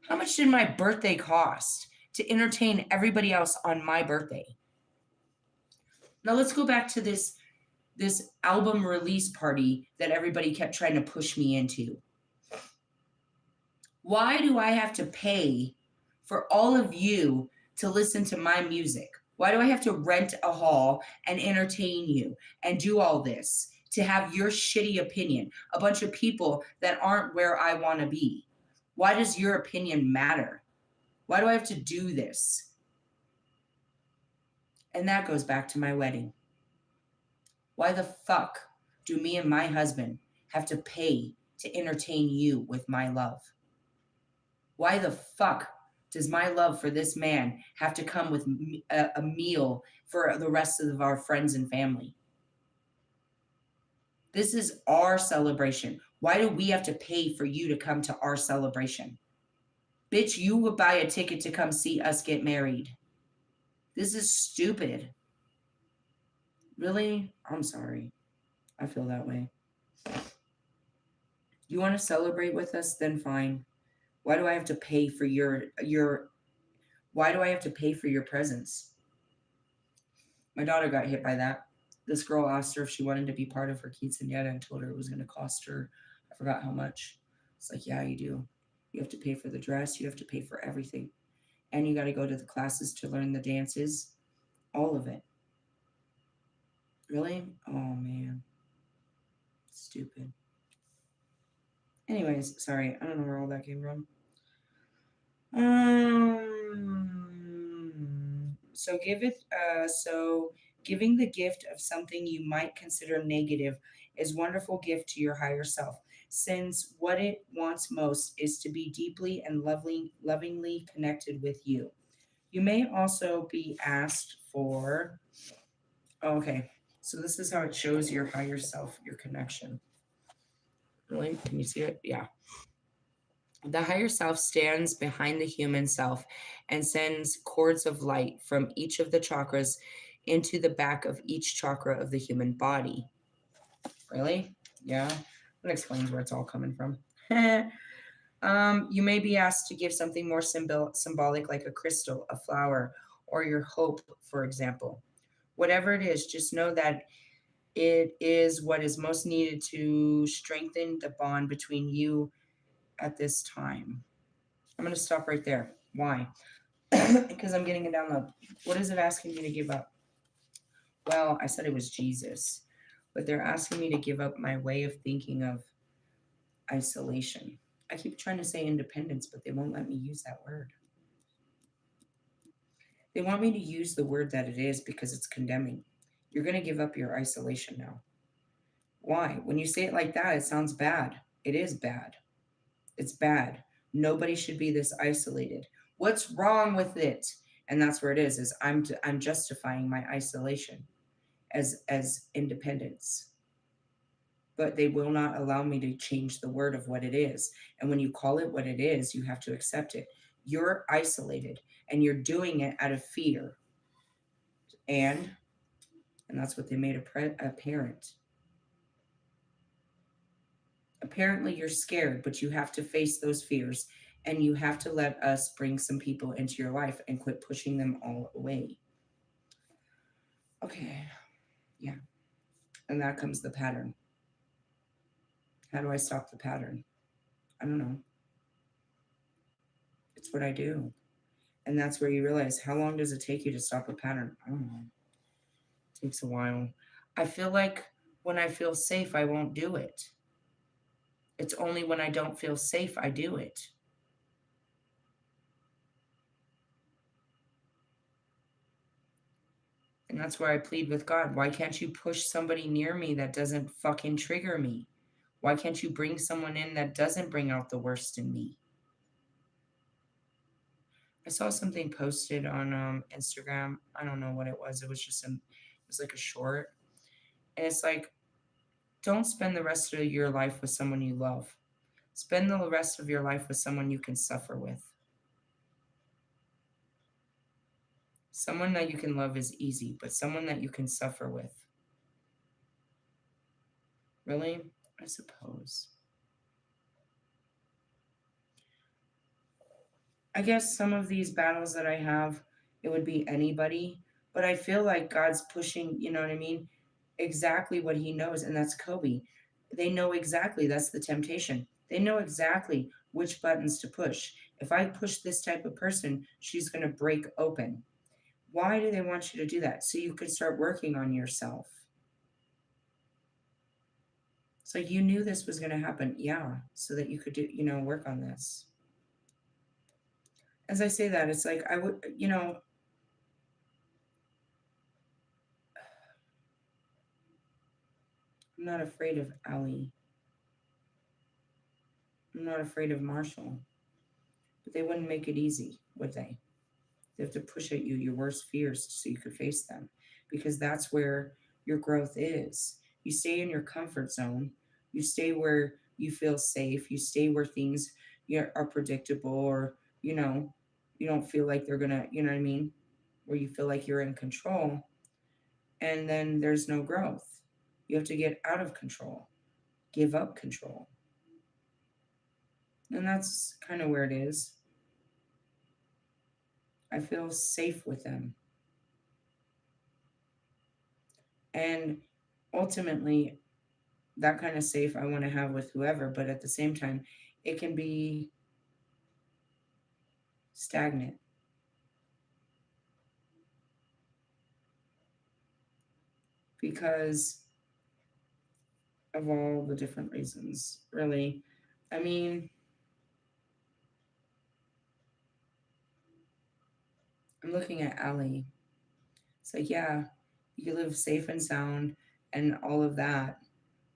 How much did my birthday cost to entertain everybody else on my birthday? Now let's go back to this album release party that everybody kept trying to push me into. Why do I have to pay for all of you to listen to my music? Why do I have to rent a hall and entertain you and do all this to have your shitty opinion? A bunch of people that aren't where I want to be. Why does your opinion matter? Why do I have to do this? And that goes back to my wedding. Why the fuck do me and my husband have to pay to entertain you with my love? Why the fuck does my love for this man have to come with a meal for the rest of our friends and family? This is our celebration. Why do we have to pay for you to come to our celebration? Bitch, you would buy a ticket to come see us get married. This is stupid. Really? I'm sorry. I feel that way. You want to celebrate with us? Then fine. Why do I have to pay for your why do I have to pay for your presence? My daughter got hit by that. This girl asked her if she wanted to be part of her quinceañera and told her it was going to cost her, I forgot how much. It's like, yeah, you do. You have to pay for the dress. You have to pay for everything. And you got to go to the classes to learn the dances. All of it. Really? Oh, man. Stupid. Anyways, sorry. I don't know where all that came from. So giving the gift of something you might consider negative is wonderful gift to your higher self, since what it wants most is to be deeply and lovingly connected with you. You may also be asked for, oh, okay, so this is how it shows your higher self, your connection. Really? Can you see it? Yeah. The higher self stands behind the human self and sends cords of light from each of the chakras into the back of each chakra of the human body. Really? Yeah. That explains where it's all coming from. You may be asked to give something more symbolic, like a crystal, a flower, or your hope, for example. Whatever it is, just know that it is what is most needed to strengthen the bond between you at this time. I'm going to stop right there. Why? Because I'm getting a download. What is it asking me to give up? Well, I said it was Jesus, but they're asking me to give up my way of thinking of isolation. I keep trying to say independence, but they won't let me use that word. They want me to use the word that it is because it's condemning. You're going to give up your isolation now. Why? When you say it like that, it sounds bad. It is bad. It's bad. Nobody should be this isolated. What's wrong with it? And that's where it is I'm justifying my isolation as independence. But they will not allow me to change the word of what it is. And when you call it what it is, you have to accept it. You're isolated and you're doing it out of fear. And that's what they made apparent. Apparently you're scared, but you have to face those fears and you have to let us bring some people into your life and quit pushing them all away. Okay. Yeah. And that comes the pattern. How do I stop the pattern? I don't know. It's what I do. And that's where you realize, how long does it take you to stop a pattern? I don't know. It takes a while. I feel like when I feel safe, I won't do it. It's only when I don't feel safe I do it. And that's where I plead with God. Why can't you push somebody near me that doesn't fucking trigger me? Why can't you bring someone in that doesn't bring out the worst in me? I saw something posted on Instagram. I don't know what it was. It was just it was like a short. And it's like, don't spend the rest of your life with someone you love. Spend the rest of your life with someone you can suffer with. Someone that you can love is easy, but someone that you can suffer with. Really? I suppose. I guess some of these battles that I have, it would be anybody, but I feel like God's pushing, you know what I mean? Exactly what he knows, and that's Kobe. They know exactly that's the temptation. They know exactly which buttons to push. If I push this type of person, she's going to break open. Why do they want you to do that? So you could start working on yourself. So you knew this was going to happen. Yeah. So that you could do, work on this. As I say that, it's like I would, I'm not afraid of Ali. I'm not afraid of Marshall. But they wouldn't make it easy, would they? They have to push at you your worst fears so you could face them. Because that's where your growth is. You stay in your comfort zone. You stay where you feel safe. You stay where things are predictable, or, you know, you don't feel like they're going to, you know what I mean? Where you feel like you're in control. And then there's no growth. You have to get out of control, give up control. And that's kind of where it is. I feel safe with them. And ultimately, that kind of safe I want to have with whoever, but at the same time, it can be stagnant because of all the different reasons, really. I mean, I'm looking at Ali. It's like, yeah, you live safe and sound and all of that,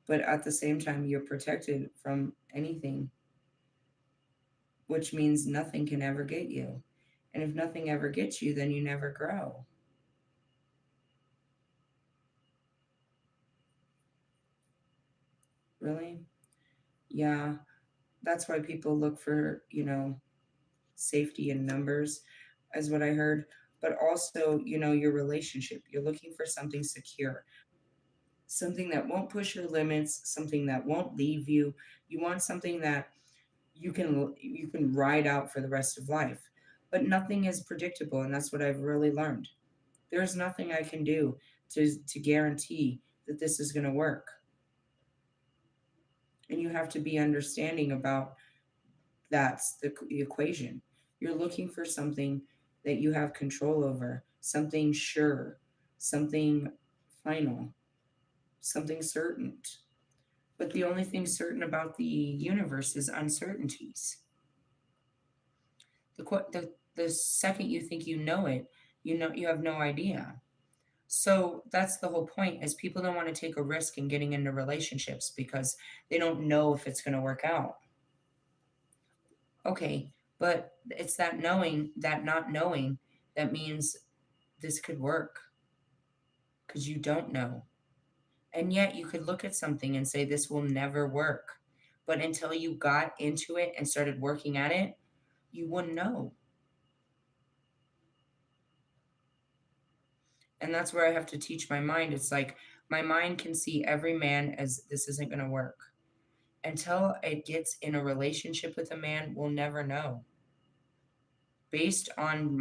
but at the same time, you're protected from anything, which means nothing can ever get you. And if nothing ever gets you, then you never grow. Really? Yeah. That's why people look for, safety in numbers, is what I heard. But also, your relationship. You're looking for something secure, something that won't push your limits, something that won't leave you. You want something that you can ride out for the rest of life. But nothing is predictable, and that's what I've really learned. There's nothing I can do to guarantee that this is going to work. And you have to be understanding about that's the equation. You're looking for something that you have control over, something sure, something final, something certain. But the only thing certain about the universe is uncertainties. The second you think you know it, you have no idea. So that's the whole point, is people don't want to take a risk in getting into relationships because they don't know if it's going to work out. Okay, but it's that knowing, that not knowing, that means this could work because you don't know. And yet you could look at something and say, this will never work. But until you got into it and started working at it, you wouldn't know. And that's where I have to teach my mind. It's like my mind can see every man as this isn't going to work. Until it gets in a relationship with a man, we'll never know. Based on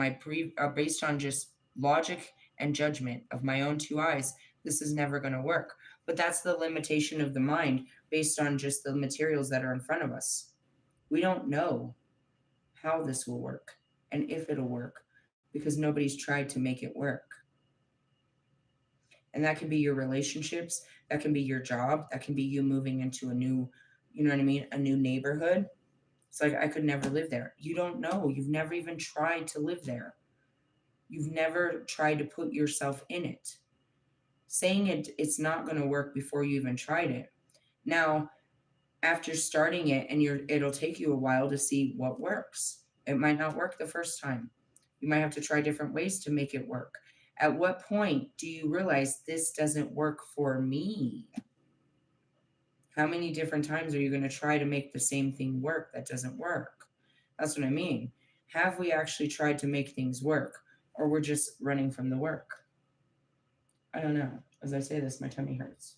just logic and judgment of my own two eyes, this is never going to work. But that's the limitation of the mind, based on just the materials that are in front of us. We don't know how this will work and if it'll work, because nobody's tried to make it work. And that can be your relationships, that can be your job, that can be you moving into a new, you know what I mean, a new neighborhood. It's like, I could never live there. You don't know. You've never even tried to live there. You've never tried to put yourself in it. Saying it's not going to work before you even tried it. Now, after starting it, and it'll take you a while to see what works. It might not work the first time. You might have to try different ways to make it work. At what point do you realize this doesn't work for me? How many different times are you going to try to make the same thing work that doesn't work? That's what I mean. Have we actually tried to make things work, or we're just running from the work? I don't know. As I say this, my tummy hurts.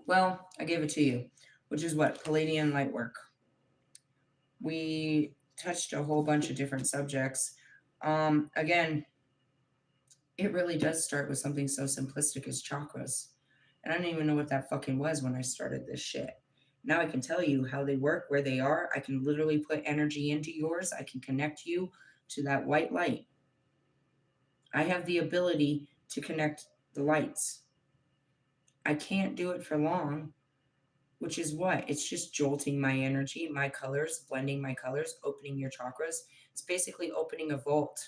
Well, I gave it to you, which is what? Pleiadian Light Work. We touched a whole bunch of different subjects. Again, it really does start with something so simplistic as chakras. And I didn't even know what that fucking was when I started this shit. Now I can tell you how they work, where they are. I can literally put energy into yours. I can connect you to that white light. I have the ability to connect the lights. I can't do it for long, which is what? It's just jolting my energy, my colors, blending my colors, opening your chakras. It's basically opening a vault.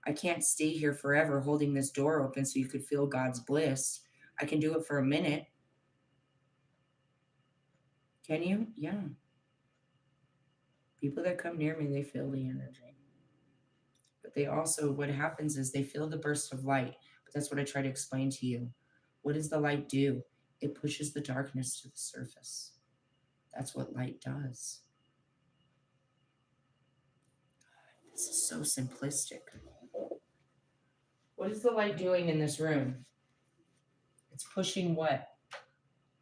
I can't stay here forever holding this door open so you could feel God's bliss. I can do it for a minute. Can you? Yeah. People that come near me, they feel the energy. But they also, what happens is they feel the burst of light. But that's what I try to explain to you. What does the light do? It pushes the darkness to the surface. That's what light does. This is so simplistic. What is the light doing in this room? It's pushing what?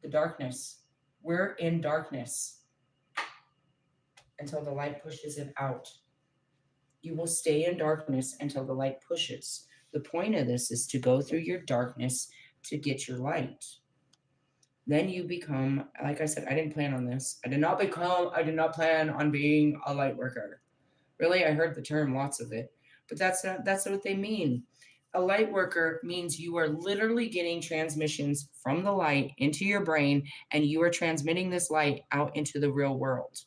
The darkness. We're in darkness until the light pushes it out. You will stay in darkness until the light pushes. The point of this is to go through your darkness to get your light. Then you become, like I said, I didn't plan on this. I did not plan on being a light worker. Really, I heard the term, lots of it, but that's what they mean. A light worker means you are literally getting transmissions from the light into your brain, and you are transmitting this light out into the real world.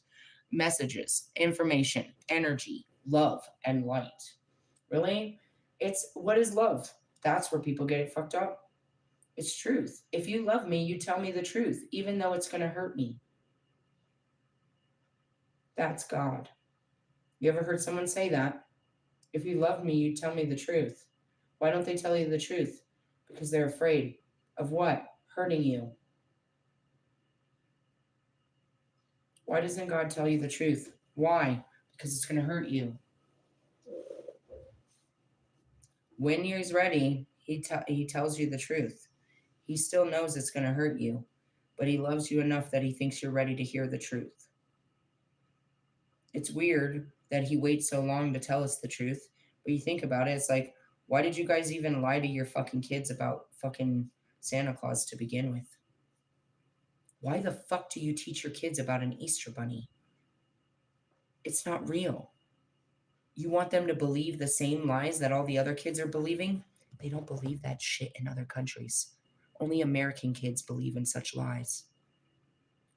Messages, information, energy, love, and light. Really? What is love? That's where people get it fucked up. It's truth. If you love me, you tell me the truth, even though it's going to hurt me. That's God. You ever heard someone say that? If you love me, you tell me the truth. Why don't they tell you the truth? Because they're afraid of what? Hurting you. Why doesn't God tell you the truth? Why? Because it's going to hurt you. When he's ready, he tells you the truth. He still knows it's going to hurt you, but he loves you enough that he thinks you're ready to hear the truth. It's weird that he waits so long to tell us the truth, but you think about it, it's like, why did you guys even lie to your fucking kids about fucking Santa Claus to begin with? Why the fuck do you teach your kids about an Easter bunny? It's not real. You want them to believe the same lies that all the other kids are believing? They don't believe that shit in other countries. Only American kids believe in such lies.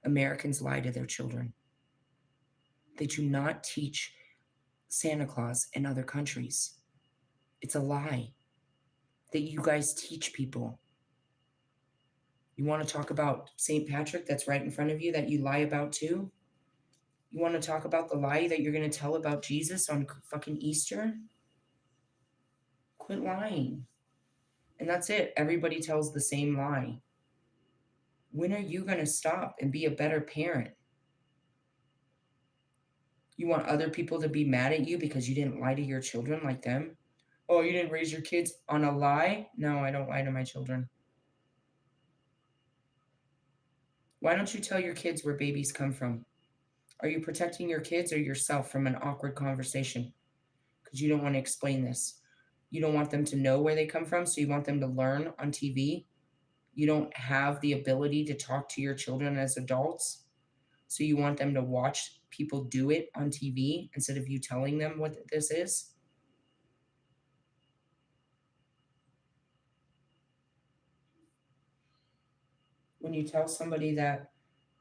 Americans lie to their children. They do not teach Santa Claus in other countries. It's a lie that you guys teach people. You want to talk about St. Patrick that's right in front of you that you lie about too? You want to talk about the lie that you're going to tell about Jesus on fucking Easter? Quit lying. And that's it. Everybody tells the same lie. When are you going to stop and be a better parent? You want other people to be mad at you because you didn't lie to your children like them? Oh, you didn't raise your kids on a lie? No, I don't lie to my children. Why don't you tell your kids where babies come from? Are you protecting your kids or yourself from an awkward conversation? Because you don't want to explain this. You don't want them to know where they come from, so you want them to learn on TV. You don't have the ability to talk to your children as adults, so you want them to watch people do it on TV instead of you telling them what this is. When you tell somebody that,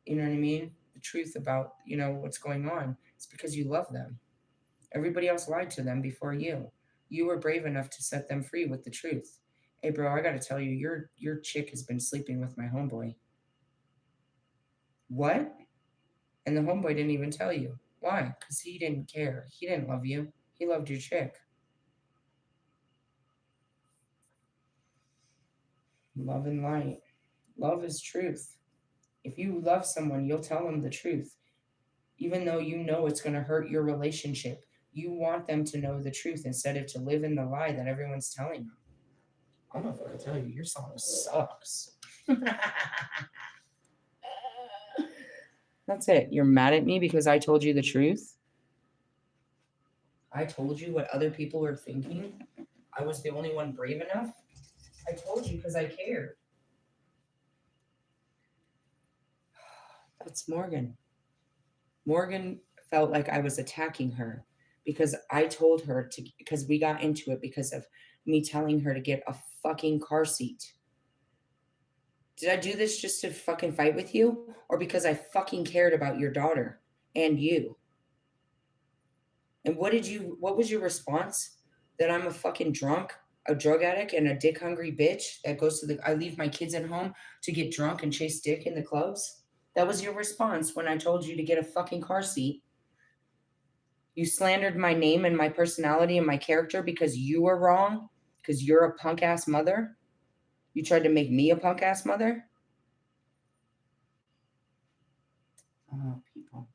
you know what I mean, the truth about, what's going on, it's because you love them. Everybody else lied to them before you. You were brave enough to set them free with the truth. Hey, bro, I got to tell you, your chick has been sleeping with my homeboy. What? And the homeboy didn't even tell you. Why? Because he didn't care. He didn't love you. He loved your chick. Love and light. Love is truth. If you love someone, you'll tell them the truth. Even though you know it's going to hurt your relationship, you want them to know the truth instead of to live in the lie that everyone's telling them. I don't know if I can tell you, your song sucks. That's it. You're mad at me because I told you the truth? I told you what other people were thinking? I was the only one brave enough? I told you because I cared. That's Morgan. Morgan felt like I was attacking her because I told her to, because we got into it because of me telling her to get a fucking car seat. Did I do this just to fucking fight with you? Or because I fucking cared about your daughter and you? And what was your response? That I'm a fucking drunk? A drug addict and a dick hungry bitch that goes to the. I leave my kids at home to get drunk and chase dick in the clubs. That was your response when I told you to get a fucking car seat. You slandered my name and my personality and my character because you were wrong, because you're a punk ass mother. You tried to make me a punk ass mother. Oh, people.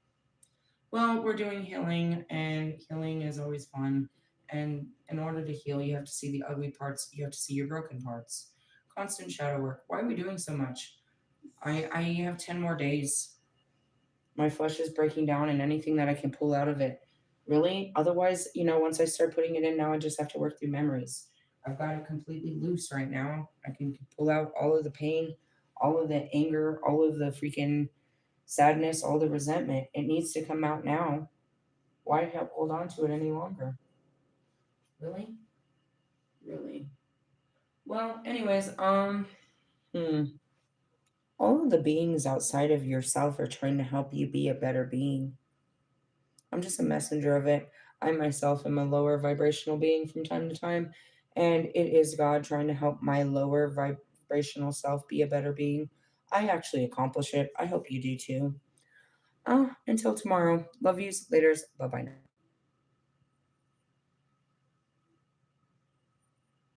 Well, we're doing healing, and healing is always fun. And in order to heal, you have to see the ugly parts. You have to see your broken parts. Constant shadow work. Why are we doing so much? I have 10 more days. My flesh is breaking down, and anything that I can pull out of it. Really? Otherwise, once I start putting it in now, I just have to work through memories. I've got it completely loose right now. I can pull out all of the pain, all of the anger, all of the freaking sadness, all the resentment. It needs to come out now. Why hold on to it any longer? Really? Really? Well, anyways, hmm. All of the beings outside of yourself are trying to help you be a better being. I'm just a messenger of it. I myself am a lower vibrational being from time to time, and it is God trying to help my lower vibrational self be a better being. I actually accomplish it. I hope you do too. Until tomorrow. Love yous. Laters. Bye bye now.